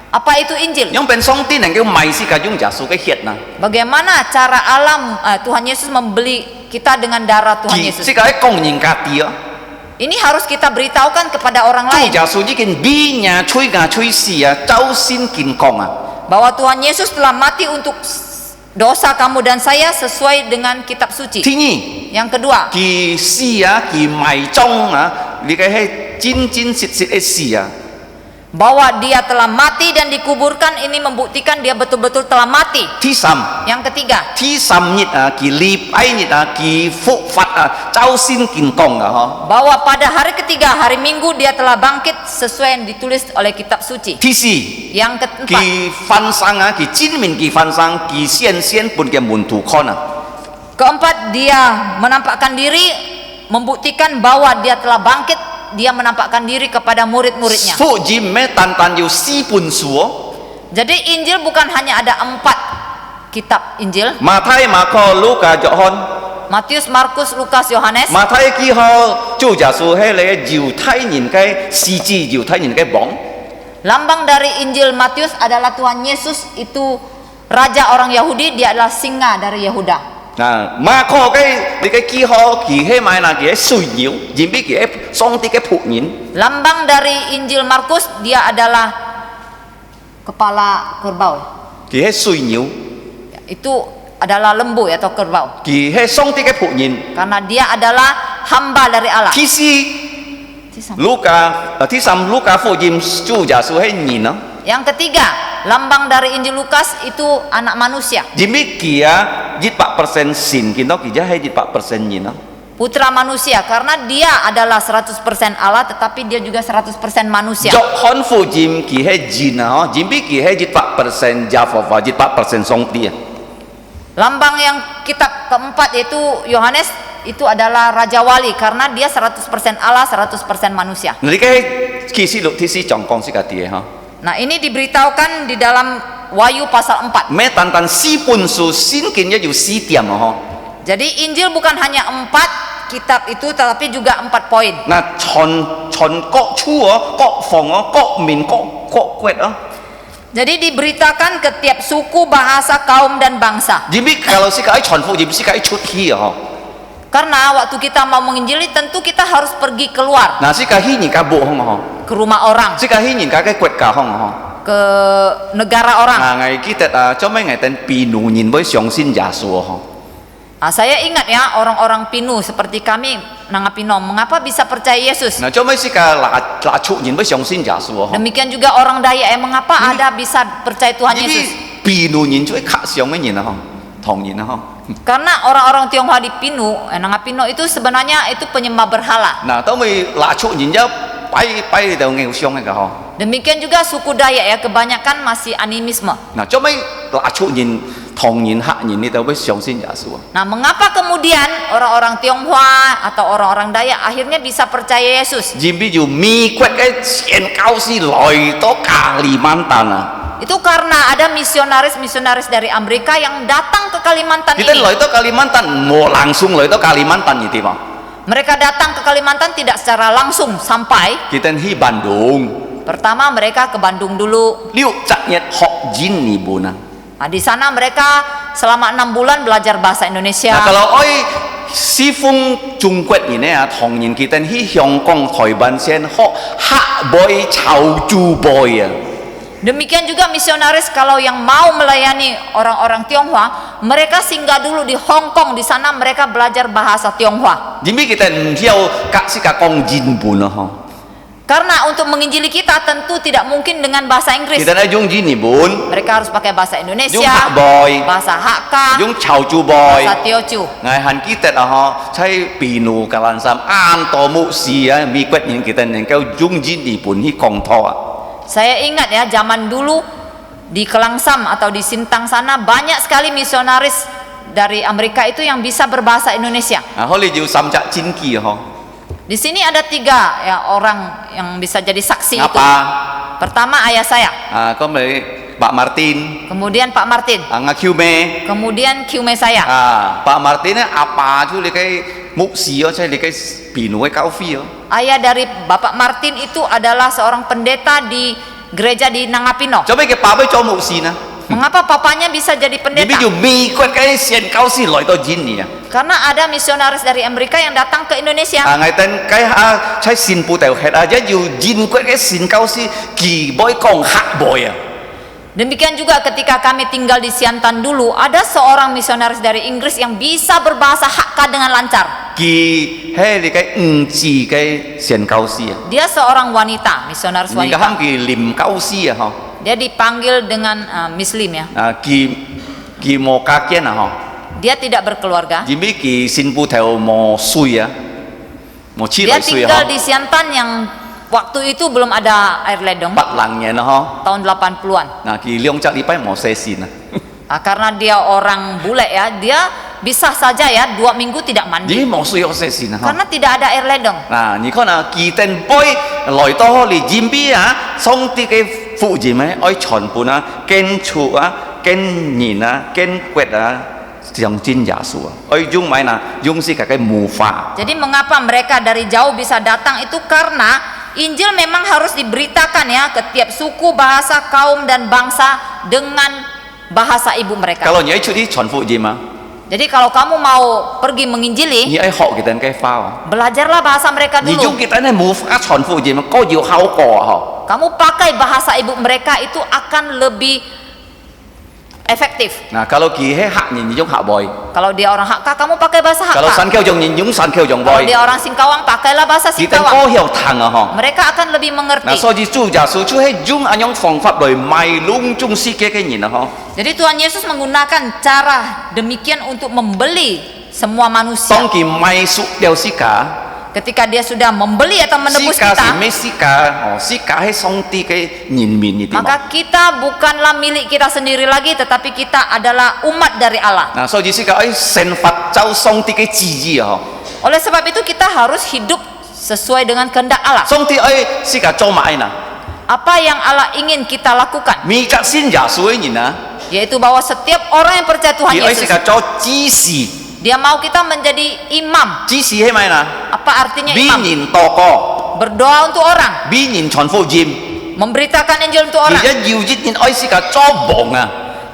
Apa itu Injil? 用本上帝能夠買世界用耶穌嘅血呐， Bagaimana cara Allah Tuhan Yesus membeli kita dengan darah Tuhan 世 Yesus? 界係工人家己啊， Ini harus kita beritahukan kepada orang 主 lain 耶穌已經俾人吹牙吹死啊，周身健康啊， bahwa Tuhan Yesus telah mati untuk dosa kamu dan saya sesuai dengan kitab suci. 第二， Yang kedua, 佢死啊，佢埋葬啊，你嘅係真真实实的死啊！ bahwa dia telah mati dan dikuburkan, ini membuktikan dia betul-betul telah mati. 第三， Yang ketiga, 第三日啊，佢禮拜日啊，佢復活啊，周先見講啊，嗬。 bahwa pada hari ketiga, hari Minggu, dia telah bangkit sesuai yang ditulis oleh kitab suci. 第四， Yang keempat, 佢翻生啊，佢真面佢翻生，佢先本嘅門徒看啊。 keempat, dia menampakkan diri, membuktikan bahwa dia telah bangkit. Dia menampakkan diri kepada murid-muridnya. 福音咩單單有4本書哦， Jadi Injil bukan hanya ada 4 kitab Injil. 馬太、馬可、路加、約翰。 Matius, Markus, Lukas, Yohanes. 馬太記號主耶穌係你猶太人嘅先知，猶太人嘅王。 Lambang dari Injil Matius adalah Tuhan Yesus, itu raja orang Yahudi, dia adalah singa dari Yehuda. 嗱，馬可嘅你嘅記號佢係買嗱佢係水牛，而比佢係上帝嘅僕人。 Lambang dari Injil Markus, dia adalah kepala kerbau. 佢係水牛， Itu adalah lembu atau kerbau. 佢係上帝嘅僕人。 Karena dia adalah hamba dari Allah. 第四，路加第三路加福音主耶穌係人啊， Yang ketiga, lambang dari Injil Lukas itu anak manusia. 而比佢啊100% 神，見到佢就係100% 人啊。 Putra manusia, karena dia adalah 100% Allah, tetapi dia juga 100% manusia. 約翰福音佢係人啊，而比佢係100% 耶和華100% 上帝啊。 Lambang yang kitab keempat yaitu Yohanes, itu adalah Raja Wali, karena dia 100% Allah, 100% manusia. 你嘅啟示錄第四章講是個啲嚇， Nah, ini diberitahukan di dalam Wahyu pasal 4. 咩單單4本書先見一要4點啊， Jadi Injil bukan hanya 4 kitab itu, tetapi juga 4 poin. 嗱，全各處啊，各房啊，各面各國啊。 Jadi diberitakan ke tiap suku, bahasa, kaum dan bangsa. Jadi kalau sekarang全福音sekarang cuti ya. Karena waktu kita mau menginjili, tentu kita harus pergi keluar Nah sekarang ini kabu hong ke rumah orang, sekarang ini kakek kuat kah hong ke negara orang. Nah ngày kita cuma ngày ten pinu nhìn với相信耶穌hong. Nah, saya ingat ya, orang-orang Pinu seperti kami, Nangapino, mengapa bisa percaya Yesus? Nah cuma sekarang là trụ nhìn với相信耶穌hong. Demikian juga orang Dayak, mengapa ada bisa percaya Tuhan Jadi Yesus? pinu nhìn cuma khá xiong cái nhìn hong, thong nhìn hong. Karena orang-orang Tionghoa di Pinu, Nangapino itu sebenarnya itu penyembah berhala. Nah tao mới là trụ nhìn nhá bay đầu nghèo xiong cái hong. Demikian juga suku Dayak ya, kebanyakan masih animisme. Nah cuma là trụ nhìn thong nhìn hạ nhìn đi tao với相信耶穌. Nah, mengapa kemudian orang-orang Tionghoa atau orang-orang Dayak akhirnya bisa percaya Yesus? Vì ví dụ mi quét cái xiên cao si lòi to Kalimantan à. Itu karena ada misionaris dari Amerika yang datang ke Kalimantan Kita ini. lòi to Kalimantan, mau langsung lòi to Kalimantan như thế mà. Mereka datang ke Kalimantan tidak secara langsung sampai. Kita hi Bandung. Pertama mereka ke Bandung dulu. Liệu chắc nhật họ jin ni buna. Nah, di sana mereka selama 6 bulan belajar bahasa Indonesia. Nah kalau oi si Phong Trung Quốc ini ya, thong nhìn kita hi Hong Kong, Thái Ban sen họ hạ boy chào chu boy ya. Demikian juga misionaris kalau yang mau melayani orang-orang Tionghoa, mereka singgah dulu di Hong Kong. Di sana mereka belajar bahasa Tionghoa. Jadi kita hiểu các si các con jin buna ha. Karena untuk menginjili kita tentu tidak mungkin dengan bahasa Inggris. Kita na yung jin ni bun, Mereka harus pakai bahasa yung Indonesia, hạ boy, bahasa Hakka, yung chào chu boy. bahasa Teochew. Ngày hành kita ha,ใช้ pinu kalan sam an to mu si ya, mi quét nhìn kita nên kêu yung jin ni bun hi kong tho. Saya ingat ya, zaman dulu di Kelangsam atau di Sintang sana banyak sekali misionaris dari Amerika itu yang bisa berbahasa Indonesia. Holly jiu sam chak jin ki ha. Di sini ada 3 ya orang yang bisa jadi saksi itu. Apa? Pertama ayah saya, Có mấy Pak Martin, kemudian Pak Martin, Ngakiume. kemudian Kiume saya. Pak Martin apa tu le cái mục sĩ đó, le cái pinu cái cao phi đó. Ayah dari Bapak Martin itu adalah seorang pendeta di gereja di Nangapino. Cho mấy cái bà với cho mục sĩ nè. Mengapa papanya bisa jadi Jadi pendeta? ví dụ mi quét cái xiên cao si lòi to jin nè. Karena ada misionaris dari Amerika yang datang ke Indonesia. Ngày tên cáiใช้ xiên pu tèo hết aja yu jin quét cái xiên cao si kỳ boy kong hạ boy à. Demikian juga ketika kami tinggal di Siantan dulu, ada seorang misionaris dari Inggris yang bisa berbahasa Hakka dengan lancar. kỳ hay là cái chỉ cái xiên cao si à Dia seorang wanita, misionaris những cái wanita. ham kỳ lim cao si à ha Dia dipanggil dengan Muslim ya. kỳ mò cá kiến à ha Dia tidak berkeluarga. chỉ biết kỳ xin bu theo mò suy à mò chi Dia lại suy tinggal ha di Siantan yang waktu itu belum ada air ledeng, bắt lăng nhẹ nó ha tahun 80-an. nah kỳ liong chắc đi bay mò xe xin à Karena dia orang bule ya, dia bisa saja ya 2 minggu tidak mandi. jadi mò suy xe xin à ha Karena tidak ada air ledeng. nah như con là kỳ tên boy lời to li jim bi à xong tí cái phụ gì mấy oi chọn phụ na ken chu à ken nhìn à ken quẹt à yang jin ya su oi dung mai na dung si cái mù pha Jadi mengapa mereka dari jauh bisa datang itu karena Injil memang harus diberitakan ya ke tiap suku, bahasa, kaum dan bangsa dengan bahasa ibu mereka. kalau nhảy chu đi chọn phụ gì mà Jadi kalau kamu mau pergi menginjili, như ai họ cái tên cái phao belajarlah bahasa mereka như dulu. dung cái tên này mù pha chọn phụ gì mà có nhiều hao cỏ họ Kamu pakai bahasa ibu mereka itu akan lebih efektif. nah kalau kỳ hay hạ nhìn dung hạ bòi Kalau dia orang Hakka, kamu pakai bahasa kalau san Hakka. kêu dung nhìn dung san kêu dung Kalau bòi dia orang Singkawang, pakailah bahasa kỳ tên Singkawang. có hiểu thằng à họ Mereka akan lebih nah mengerti. so di chu giả su chu hay dung anh nhong phòng pháp đời mai lung chung si cái nhìn à họ Jadi Tuhan Yesus menggunakan cara demikian untuk membeli semua manusia. tông kỳ mai su đeo si cả Ketika dia sudah membeli atau menebus si cả kita, si mấy si cả si cả hay song ti cái nhìn mình như thế mà maka kita bukanlah milik kita sendiri lagi, tetapi kita adalah umat dari Allah. nah so di si cả ấy sen phật châu song ti cái chi gì à họ Oleh sebab itu kita harus hidup sesuai dengan kehendak Allah. song ti ấy si cả cho mãi nè Apa yang Allah ingin kita lakukan, mi các xin giả su ấy nhìn à yaitu bahwa setiap orang yang percaya Tuhan thì ấy si Yesus, cả cho chi si dia mau kita menjadi imam. chi si hay mai nè Apa artinya bi imam? nhìn to co Berdoa untuk orang, bi nhìn chọn phụ jim memberitakan Injil untuk thì orang. cái nhiều dịch nhìn ấy si cả cho bổng à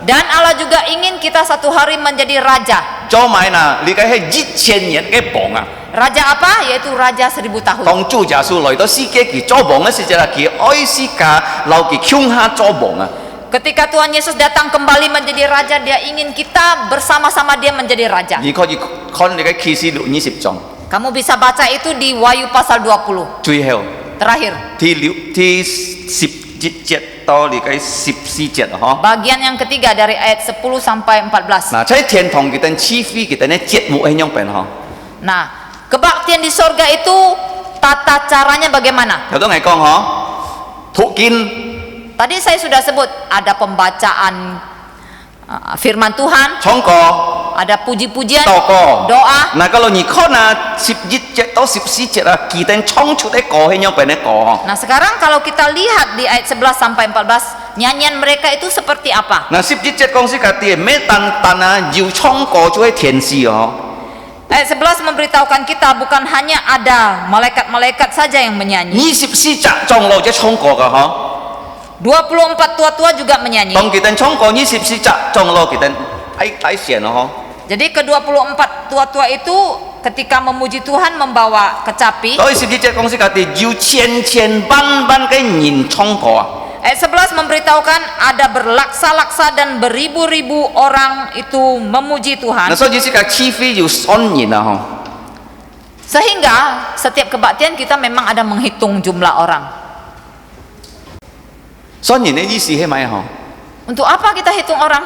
Dan Allah juga ingin kita satu hari menjadi raja. cho mãi nè li cái hay dịch千年cái bổng à Raja apa? Yaitu Raja 1000 tahun.當主耶穌來到世界佢做王嘅時候，佢愛世界留佢向下做王啊！ Ketika Tuhan Yesus datang kembali menjadi raja, dia ingin kita bersama-sama dia menjadi raja. 而可以看你嘅啟示錄20章， Kamu bisa baca itu di Wahyu pasal 20. 最後 Terakhir, ที่10節到你嘅14節啊！嗬， bagian yang ketiga dari ayat 10 sampai 14. 嗱，喺天堂佢哋賜飛佢哋嘅節目係樣變嗬。 Nah, kebaktian di sorga itu tata caranya bagaimana? 有啲人講嗬，讀經 Tadi saya sudah sebut ada pembacaan firman Tuhan, 唱歌、 ada puji-pujian, 禱告。 doa. 嗱，kalau 你看啊11節到14節啊，佢哋唱出嘅歌係樣變嘅歌嗬。 Nah, sekarang kalau kita lihat di ayat 11 sampai 14, nyanyian mereka itu seperti apa? 嗱，11節講是家啲咩單單啊，要唱歌就係天使嗬。 Ayat 11 memberitahukan kita bukan hanya ada malaikat-malaikat saja yang menyanyi. 24隻長老即係唱歌㗎嗬。 24 tua-tua juga menyanyi. 當佢哋唱歌24隻長老佢哋喺線咯 Jadi ke-24 tua-tua itu ketika memuji Tuhan membawa kecapi. 嗬。所以12隻講是家啲要千萬嘅人唱歌啊。 Ayat 11 memberitahukan ada berlaksa-laksa dan beribu-ribu orang itu memuji 嗱， Tuhan. 所以是家賜飛要信人啊嗬。 Sehingga setiap kebaktian kita memang ada menghitung jumlah orang. 信人嘅意思係咪嗬？ Untuk apa kita hitung orang?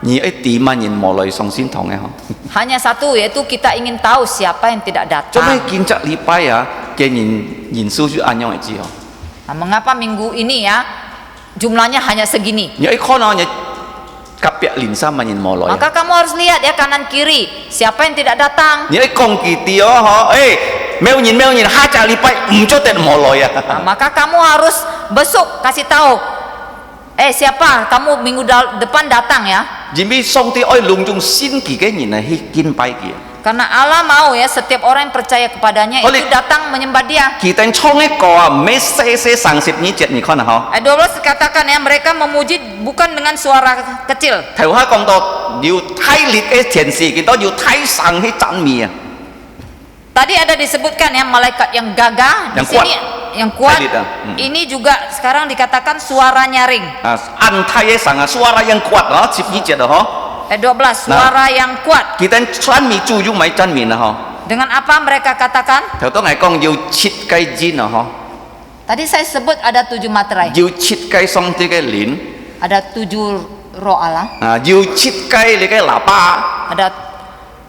而一點萬人無來上先堂嘅嗬。 Hanya satu, yaitu kita ingin tahu siapa yang tidak 做咩 datang. 見則禮拜啊嘅人數就按樣嚟知嗬？ Nah, mengapa minggu ini ya jumlahnya hanya segini? 而一看啊，你隔壁連3萬人無來。 Maka kamu harus lihat ya kanan kiri siapa yang tidak datang. 而一講佢哋哦嗬，冇人，下隻禮拜唔做得無來啊。 Nah, maka kamu harus besok kasih tahu. Siapa kamu minggu depan datang ya? 因為上帝愛隆重先期嘅人係去敬拜佢。 Karena Allah mau ya setiap orang yang percaya kepadanya Oleh- itu datang menyembah Dia. 佢哋唱嘅歌啊，唔係細30呢隻，你看下嗬。 Ayat 12 dikatakan ya mereka memuji bukan dengan suara kecil. 頭下講到要太烈嘅天使，佢都要太上去讚美啊。 Tadi ada disebutkan ya malaikat yang gagah di Yang sini kuat. yang kuat. Valid, Ini juga sekarang dikatakan suara nyaring. 啊，安太嘅神啊，suara yang kuat 啊，12節啊嗬。 Ayat 12 suara yang kuat. 佢哋讚美主要咪讚美啊嗬。Dengan apa mereka katakan? 頭先講要切雞尖啊，嗬， Tadi saya sebut ada 7 materai, 要切雞上帝嘅臉， ada 7 roh Allah, 啊，要切雞你嘅喇叭， ada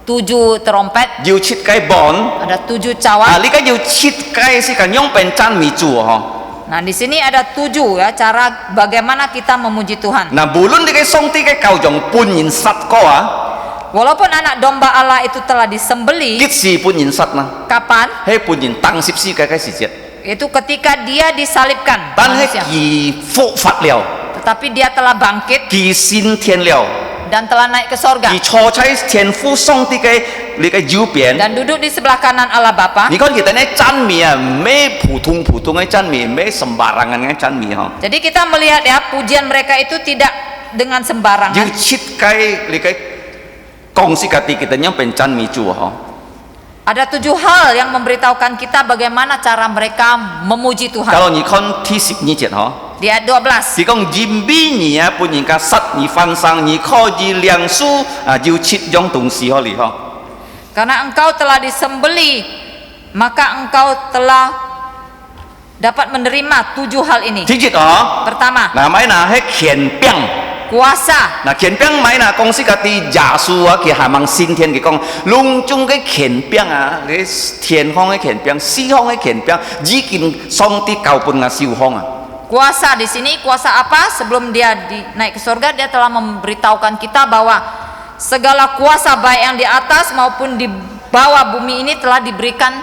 7 terompet, 要切雞棒， ada 7 啊， cawan. 你嘅要切雞是咁樣變真咪做嗬。 Nah, di sini ada 7 ya cara bagaimana kita memuji Tuhan. 嗱，無論你嘅上帝嘅教用半現實個啊， Walaupun anak domba Allah itu telah disembelih, 幾時半現實啊？ kapan? 係半現當攝師嘅時節， Itu ketika dia disalibkan 但係 manusia. 佢復活了， Tetapi dia telah bangkit 佢升天了， dan telah naik ke sorga 佢坐喺天父上帝嘅你嘅右邊。 dan duduk di sebelah kanan Allah Bapa. 你看kita呢真米啊，咩普通嘅真米，咩 sembarangan 嘅真米嗬。 Jadi kita melihat ya pujian mereka itu tidak dengan 要 sembarangan. 設計你嘅公司嘅啲，kita 樣變真米做嗬。 Ada 7 hal yang memberitahukan kita bagaimana cara mereka memuji Tuhan. 假如你看第12節嗬， Di ayat 12. 佢講人比你啊，半人家失你翻生，你可以兩書啊，要切樣東西可你嗬。 Karena engkau telah disembelih, maka engkau telah dapat menerima 7 hal ini. 第一嗬， Pertama, 嗱咪嗱係權柄。 kuasa. 嗱，權柄咪嗱公司嗰啲耶穌啊，佢下望先天佢講，隆中嘅權柄啊，你天空嘅權柄、四方嘅權柄，已經上帝教本啊，小方啊。 Kuasa di sini, kuasa apa? Sebelum dia naik ke surga, dia telah memberitahukan kita bahwa segala kuasa baik yang di atas maupun di bawah bumi ini telah diberikan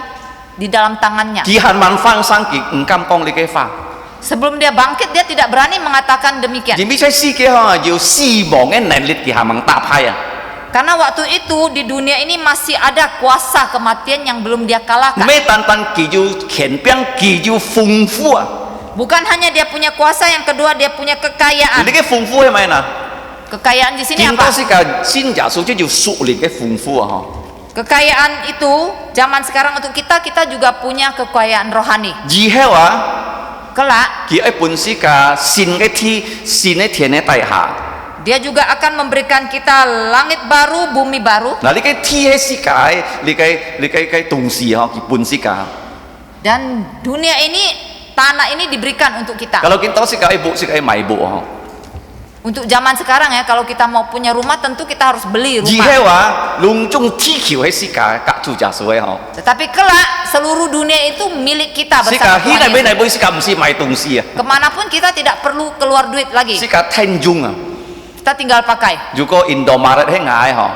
di dalam tangannya. 佢下望翻生，佢唔敢講你嘅話。 Sebelum dia bangkit, dia tidak berani mengatakan demikian. 而唔使死嘅嗬，要死亡嘅能力，佢下望打派啊。 Karena waktu itu di dunia ini masih ada kuasa kematian yang belum dia kalahkan. 咩單單佢要權柄，佢要豐富啊。 Bukan hanya dia punya kuasa, yang kedua dia punya kekayaan. 你嘅豐富係咪嗱？ Kekayaan di sini 見 apa? 到是個先耶穌就要屬靈嘅豐富啊！嗬。 Kekayaan itu zaman sekarang untuk kita juga punya kekayaan rohani. 以後啊， Kelak 佢一本是個新嘅天、新嘅天嘅底下。 dia juga akan memberikan kita langit baru, bumi baru. 嗱，你嘅天嘅世界，你嘅東西嗬，佢本是個。 Dan dunia ini, tanah ini diberikan untuk kita. Kalau kita sih kayak ibu sih kayak ibu oh. Untuk zaman sekarang ya, kalau kita mau punya rumah tentu kita harus beli rumah. Jika wa lungcung tikiu hai sika kak cu jasue ho. Tetapi kelak seluruh dunia itu milik kita Sika bersama hina Tuhan benai Yesus. boy sika mesti mai tongsi ya. Kemanapun kita tidak perlu keluar duit lagi. Sika tenjung ah. Kita tinggal pakai. Juga Indomaret hai ngai ho.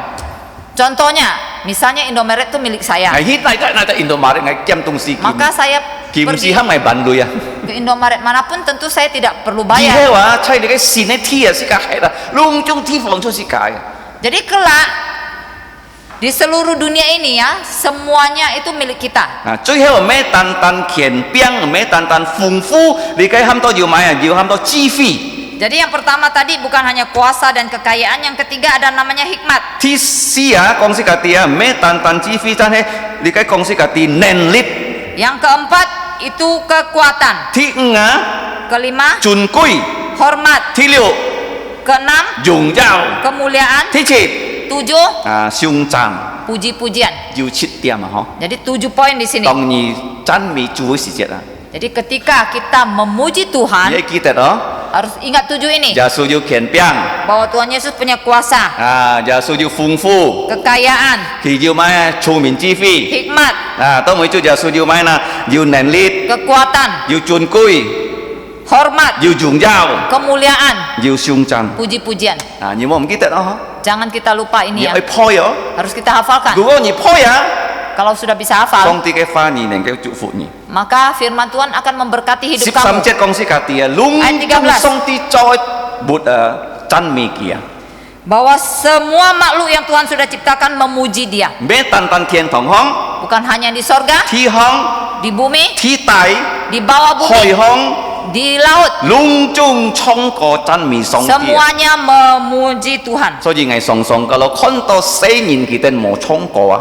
Contohnya, misalnya Indomaret itu milik saya. Ngai hit nai tak Indomaret ngai kiam tongsi kim. Maka saya Kim pergi si ham ngai bandu ya. ke Indomaret manapun tentu saya tidak perlu Jika bayar. wa cai ni kai sine ti ya sika hai la lungcung ti phong chu sika ya. Jadi kelak di seluruh dunia ini ya, semuanya itu milik kita. 啊，最後咩單單權柄，咩單單豐富，你計冚多要買啊，要冚多智慧。 Jadi yang pertama tadi bukan hanya kuasa dan kekayaan, yang ketiga ada namanya hikmat. 第四啊，講是家己啊，咩單單智慧，真係你計講是家己能力。 Yang keempat itu kekuatan. 第五啊， Kelima 尊貴。 hormat. 第六 Keenam 榮耀。 kemuliaan. 第七 Tujuh 啊，上讚 puji-pujian. 要7點啊，嗬。 Jadi 7 poin di sini. 當你真未做嘅時節啊， Jadi ketika kita memuji 你 Tuhan 記得咯， harus ingat 7 ini. 耶穌要權柄， Bahwa Tuhan Yesus punya kuasa, 啊，耶穌要豐富， kekayaan, 佢要咩聰明智慧， hikmat, 啊，當每做耶穌要咩啦，要能力， kekuatan, 要尊貴， hormat, 要榮耀， kemuliaan, 要上讚。 puji-pujian. 啊，你冇唔記得咯？ Jangan kita lupa 你 ini ya. 去配哦。 Harus kita hafalkan. 如果你配啊， Kalau sudah bisa hafal, 上帝嘅話你能夠祝福你。 maka firman Tuhan akan memberkati hidup 13 kamu. 節講是家己啊，隆中上帝再沒真美記啊， Bahwa semua makhluk yang Tuhan sudah ciptakan memuji Dia. 咩單單天堂空、 Bukan hanya di sorga, 天空、 di bumi, 天底、 di bawah 海 bumi, 空， di laut. 隆中衝過真美上帝啊。 Semuanya memuji Tuhan. 所以我常常kalau 看到4年佢哋冇衝過啊，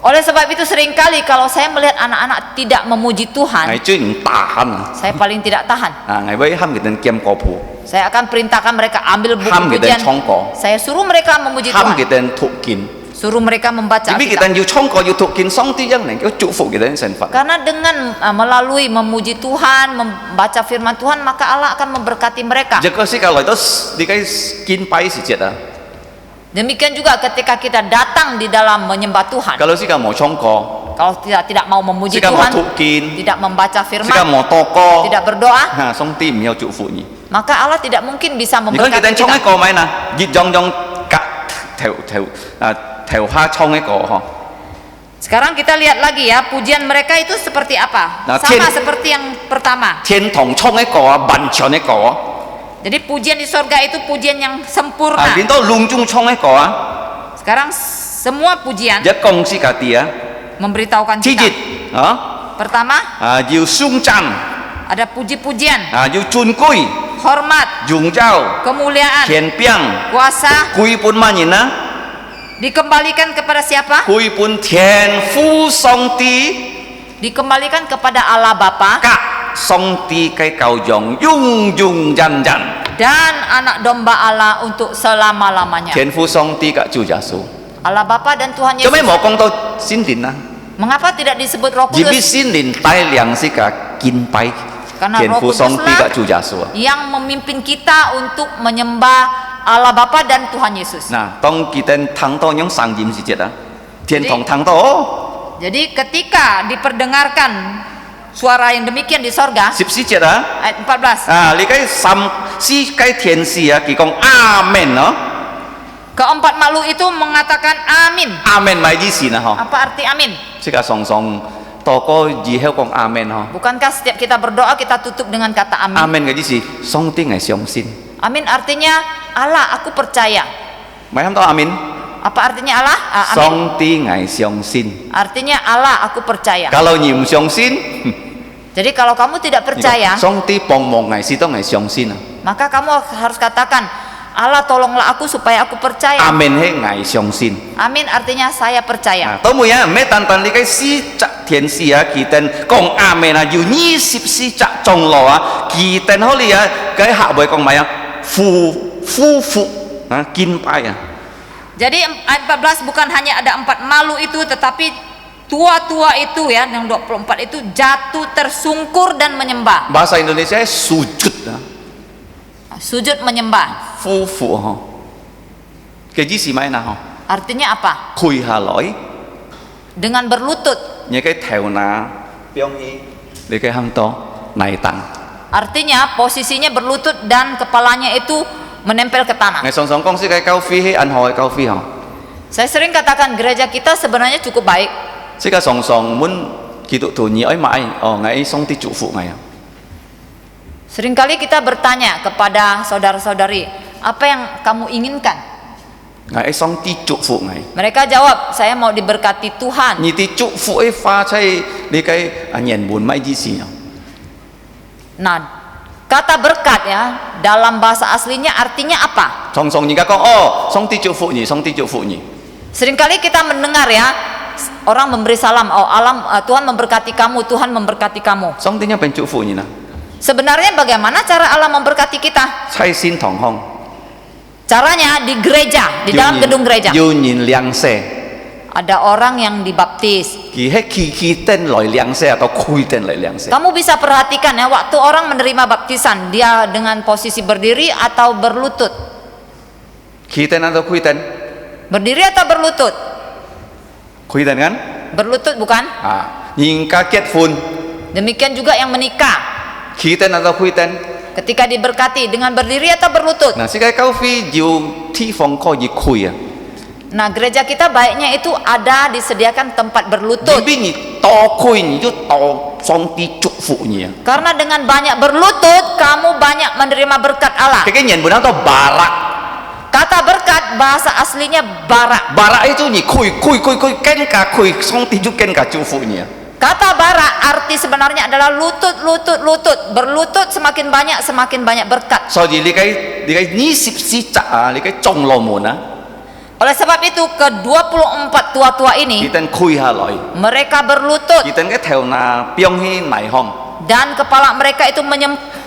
Oleh sebab itu seringkali kalau saya melihat anak-anak tidak memuji 我 Tuhan, 最唔tahan啊， saya paling tidak tahan. 啊，我會喊佢哋兼個譜， Saya akan perintahkan mereka ambil buku Ham kita pujian. congko. Saya suruh mereka memuji 喊 Tuhan. 佢哋讀經， suruh mereka membaca 只必 Alkitab. 佢哋要衝過要讀見上帝因能夠祝福佢哋嘅神法。 Karena dengan melalui memuji Tuhan, membaca firman Tuhan, maka Allah akan memberkati mereka. 若果時間來到你嘅敬拜時節啊， Demikian juga ketika kita datang di dalam menyembah Tuhan. 假如時間冇衝過， Kalau tidak mau memuji 時間冇 Tuhan, 讀見， tidak membaca 時間 firman, 冇禱告， tidak berdoa, 嚇上帝唔要祝福你。 maka Allah tidak mungkin bisa 如果佢哋 memberkati 衝一 kita. 個咪嗱，熱洋洋隔條下衝一個嗬。 Sekarang kita lihat lagi ya, pujian mereka itu seperti apa? Nah, Sama Tian- seperti yang pertama. 天堂衝一個啊，萬象一個啊， Jadi pujian di sorga itu pujian yang sempurna. 見到龍中衝一個啊， Sekarang semua pujian 一公司家啲啊， memberitahukan 節 kita. 節啊， Pertama, 要頌讚 ada puji-pujian, 要尊貴、 hormat, 榮耀、 kemuliaan, 權柄， kuasa 歸本乜人啊？ dikembalikan kepada siapa? 歸本天父上帝， Dikembalikan kepada Allah Bapa 甲上帝嘅羔羊，永永遠遠。 dan anak domba Allah untuk selama-lamanya. 天父上帝嘅主耶穌， Allah Bapa dan Tuhan 做咩 Yesus. 冇講到聖靈啊？ Mengapa tidak disebut Roh 而必 Kudus? 聖靈帶領是嘅敬拜 Karena 天 Roh 父上帝 Kuduslah 嘅主耶穌啊！ yang memimpin kita untuk menyembah Allah Bapa dan Tuhan Yesus. 嗱，當kita聽到yang sang時節啊，天堂聽到哦， Jadi ketika diperdengarkan suara yang demikian di sorga, 十四節啊， ayat 14, 你嘅四嘅天使啊，佢講阿門咯， keempat makhluk itu mengatakan amin. 阿門咪意思啊，嗬， Apa arti amin? 即係常常多個以後講阿門嗬， Bukankah setiap kita berdoa kita tutup dengan kata 阿 amin? 門嘅意思，上帝係相信， Amin artinya Allah, aku percaya. 咪諗到阿門， Apa artinya Allah? Amin. 上帝係相信， Artinya Allah, aku percaya. kalau 你唔相信， Jadi kalau kamu tidak percaya, 上帝幫忙係是都係相信啊， maka kamu harus katakan, Allah tolonglah aku supaya aku 阿 percaya. 門係係相信。 Amin artinya saya percaya. 都每人咩單單你嘅四隻天使啊，佢哋講阿門啊，要24隻鐘落啊，佢哋可以啊，佢下回講咩啊？夫啊，敬拜啊， Jadi ayat 14 bukan hanya ada 4 makhluk itu, tetapi tua-tua itu ya, yang 24 itu jatuh tersungkur dan menyembah. bahasa Indonesia sujud ah, Sujud menyembah. 夫婦嗬，嘅意思咩啊？嗬， Artinya apa? 跪下來， Dengan berlutut. 你嘅頭拿表意，你嘅hand多泥凳。 Artinya posisinya berlutut dan kepalanya itu menempel ke tanah. 我常常講是嘅教會係銀河嘅教會嗬， Saya sering katakan gereja kita sebenarnya cukup baik. 即係常常滿基督徒你愛買哦，我上帝祝福我啊。 Seringkali kita bertanya kepada saudara-saudari, apa yang kamu inginkan? 我上帝祝福我。 Mereka jawab, saya mau diberkati Tuhan. 你啲祝福嘅花出你嘅人滿咪意思啊？ Nah, kata berkat ya, dalam bahasa aslinya artinya apa? 常常人家講哦，上帝祝福你，上帝祝福你。 Seringkali kita mendengar ya, orang memberi salam, oh Tuhan memberkati kamu, Tuhan memberkati kamu. 上帝有邊祝福你啦？ Sebenarnya bagaimana cara Allah memberkati kita? 在先堂空， Caranya di gereja, di dalam gedung gereja. 要人兩世， Ada orang yang dibaptis. 佢係企燈來兩世，個開燈來兩世。 Kamu bisa perhatikan ya, waktu orang menerima baptisan, dia dengan posisi berdiri atau berlutut? 企燈atau 開燈？ Berdiri atau berlutut? 開燈kan？ Berlutut bukan? 啊，人家結婚， Demikian juga yang menikah. 企燈atau 開燈？ Ketika diberkati dengan berdiri atau berlutut. 嗱，世界教會要地方可以開啊， Nah, gereja kita baiknya itu ada disediakan tempat 呢 berlutut. 邊你多開，你就多上帝祝福你啊。 Karena dengan banyak berlutut, kamu banyak menerima berkat Allah. 佢嘅人本都barak， Kata berkat bahasa aslinya bara. barak itu 你開，更加開，上帝就更加祝福你啊。 Kata bara arti sebenarnya adalah lutut, lutut, lutut. Berlutut semakin banyak berkat. 所以你嘅24隻啊，你嘅眾羅門啊， Oleh sebab itu ke-24 tua-tua 佢 ini 哋開下來， mereka berlutut 佢哋嘅頭拿標起泥空， dan kepala mereka itu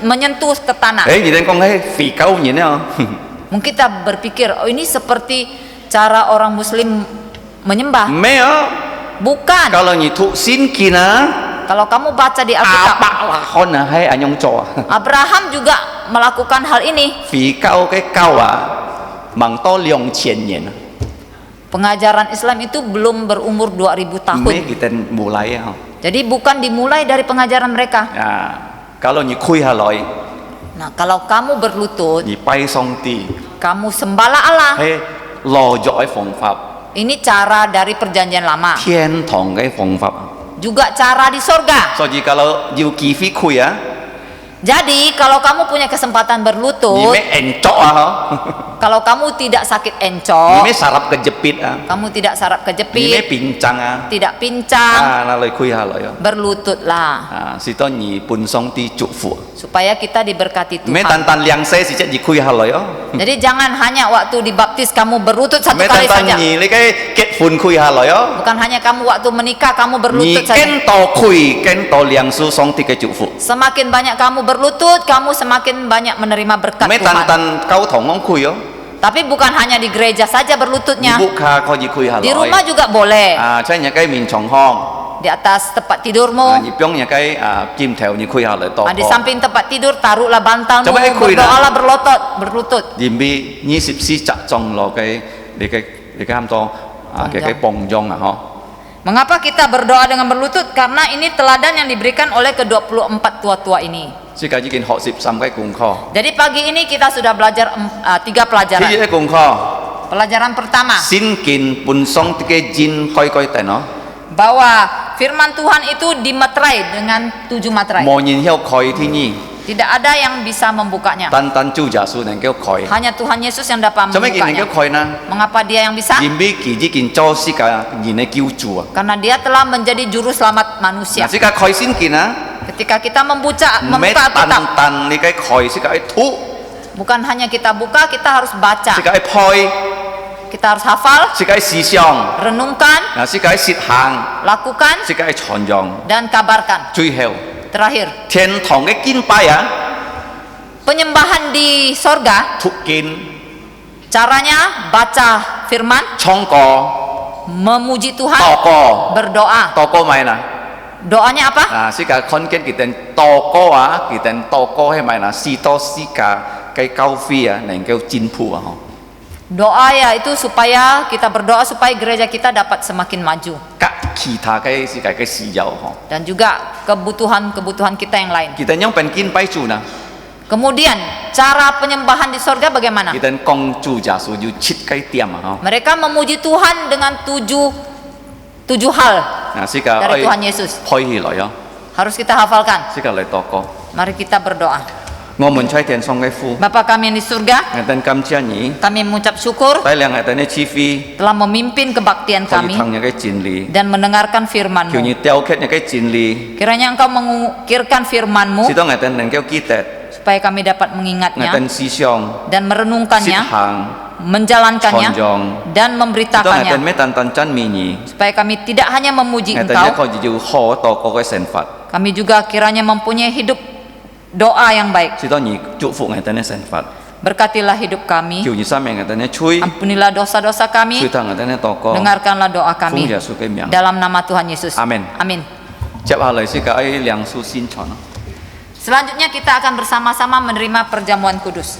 menyentuh ke tanah. 誒，佢哋講係肥狗人啊， Mungkin kita berpikir, oh ini seperti cara orang muslim menyembah. 没有。 Bukan. Kalau nyitu sin kina, Kalau kamu baca di Alkitab, apa lah kona hai anyong coa. Abraham juga melakukan hal ini. Vì cao cái cao mang to 2000 年. Pengajaran Islam itu belum berumur 2000 tahun. Mấy kita mulai ha. Jadi bukan dimulai dari pengajaran mereka. Kalau nyi khui hà loi, Nah, kalau kamu berlutut, nyi pai song ti, kamu sembahlah Allah. hey lo dõi phong pháp, Ini cara dari perjanjian lama. thiên thong cái phong pháp. Juga cara di sorga. So kalau you kỳ phi khui Jadi kalau kamu punya kesempatan nyi berlutut, mấy encok ha, kalau kamu tidak sakit nyi encok, mấy sarap kejepit kamu tidak sarap nyi mấy kejepit, pincang tidak pincang, là lời khui hà loi berlututlah si to nyi pun song ti chúc phúc. supaya kita diberkati Mấy Tuhan. tan liang se si chết nyi khui hà loi Jadi jangan hanya waktu dibaptis kamu berlutut satu mấy kali tan saja. nyi lấy cái kết phun khui hà loi Bukan hanya kamu waktu menikah kamu nyi berlutut saja. ken to khui ken to liang su song ti cái chúc phúc. Semakin banyak kamu berlutut, kamu semakin banyak menerima berkat Mấy tan Tuhan. tan kau thong ngong khui Tapi bukan hanya di gereja saja berlututnya. bu kha kho nyi khui hà Di loi rumah juga boleh. trái nhà cái mình trồng hong Di atas tempat tidurmu, nhị pyong nhà cái kim theo nhị khui hà loi to di samping tempat tidur taruhlah bantalmu, Coba ikut, berdoalah berlutut. Dìm bi 24 chặt trong lo cái ham to cái bong jong ho. Mengapa kita berdoa dengan berlutut? Karena ini teladan yang diberikan oleh ke-24 tua-tua ini. Chỉ cả chỉ kiến học 13 cái cùng kho. Jadi pagi ini kita sudah belajar 3 pelajaran. Thì cái cùng kho. Pelajaran pertama, Xin kiến pun song cái jin coi tay nó. bahwa firman Tuhan itu dimeterai dengan 7 materai. Mọi nhìn theo coi thì nhỉ. Tidak ada yang bisa membukanya. Tan tan chu giả su nên kêu coi. Hanya Tuhan Yesus yang dapat Cho mấy kiến kêu membukanya. coi na. Mengapa dia yang bisa? Dìm bi chỉ kiến cho si cả nhìn này cứu chúa. Karena dia telah menjadi juru selamat manusia. Nah, si cả coi xin kiến Ketika kita membuka mấy Alkitab, tan tan đi cái coi si cả thu. bukan hanya kita buka, kita harus baca. Si cả phoi. Kita harus hafal, Si cả si xiong. renungkan, Nah, si cả sit hàng. lakukan, Si cả chọn dòng. dan kabarkan. Truy heo. Terakhir, Thiên thong cái kin pai penyembahan di sorga, thục kin caranya baca firman, chong co memuji to Tuhan, co berdoa. mày nè. Doanya apa? Si cả con kiến kita to co kita to co hay mày nè si to si cả cái cao phi nên kêu jin pu ho. Doa yaitu supaya kita berdoa supaya gereja kita dapat semakin maju. Các kita cái si cái si giàu ho. Dan juga kebutuhan-kebutuhan kita yang lain. Kita nyong pen kin pai chu na. Kemudian cara penyembahan di sorga bagaimana? Kita kong chu giả su yu chit cái tiệm ho. Mereka memuji Tuhan dengan tujuh hal Nah, si cả dari Tuhan Yesus. phoi hi lại Harus kita hafalkan. si cả lại to co. Mari kita berdoa. Ngô mình chơi tiền xong cái phu. Bapa kami yang di surga, Ngày tên cam chia nhỉ. kami mengucap syukur Tai liang ngày tên chi phi. telah memimpin kebaktian Kami kami thằng nhà cái jin li. dan mendengarkan Kiểu firman-Mu. như teo kết nhà cái jin li. Kiranya Engkau mengukirkan firman-Mu Si to ngày tên nên kêu kitet. supaya kami dapat Ngày mengingatnya tên si xiong. dan Sit merenungkannya, hàng. menjalankannya Chọn dòng. dan Si to ngày tên memberitakannya mấy tan tan chân mi nhỉ. supaya kami tidak hanya memuji Ngày tên nhớ Engkau, coi dụ khó to có cái sen phạt. kami juga kiranya mempunyai hidup doa yang baik. Si to nhỉ chúc phụ ngày tên sen phạt. Berkatilah hidup kami, Kiểu như sao mẹ ngày tên chui. ampunilah dosa-dosa Chui kami, thằng ngày tên to co. dengarkanlah doa Phung kami giả su cái miệng. dalam nama Tuhan Yesus. Amin. Amin. Chép hà lời si cả ai liang su xin chọn. Selanjutnya kita akan bersama-sama menerima perjamuan kudus.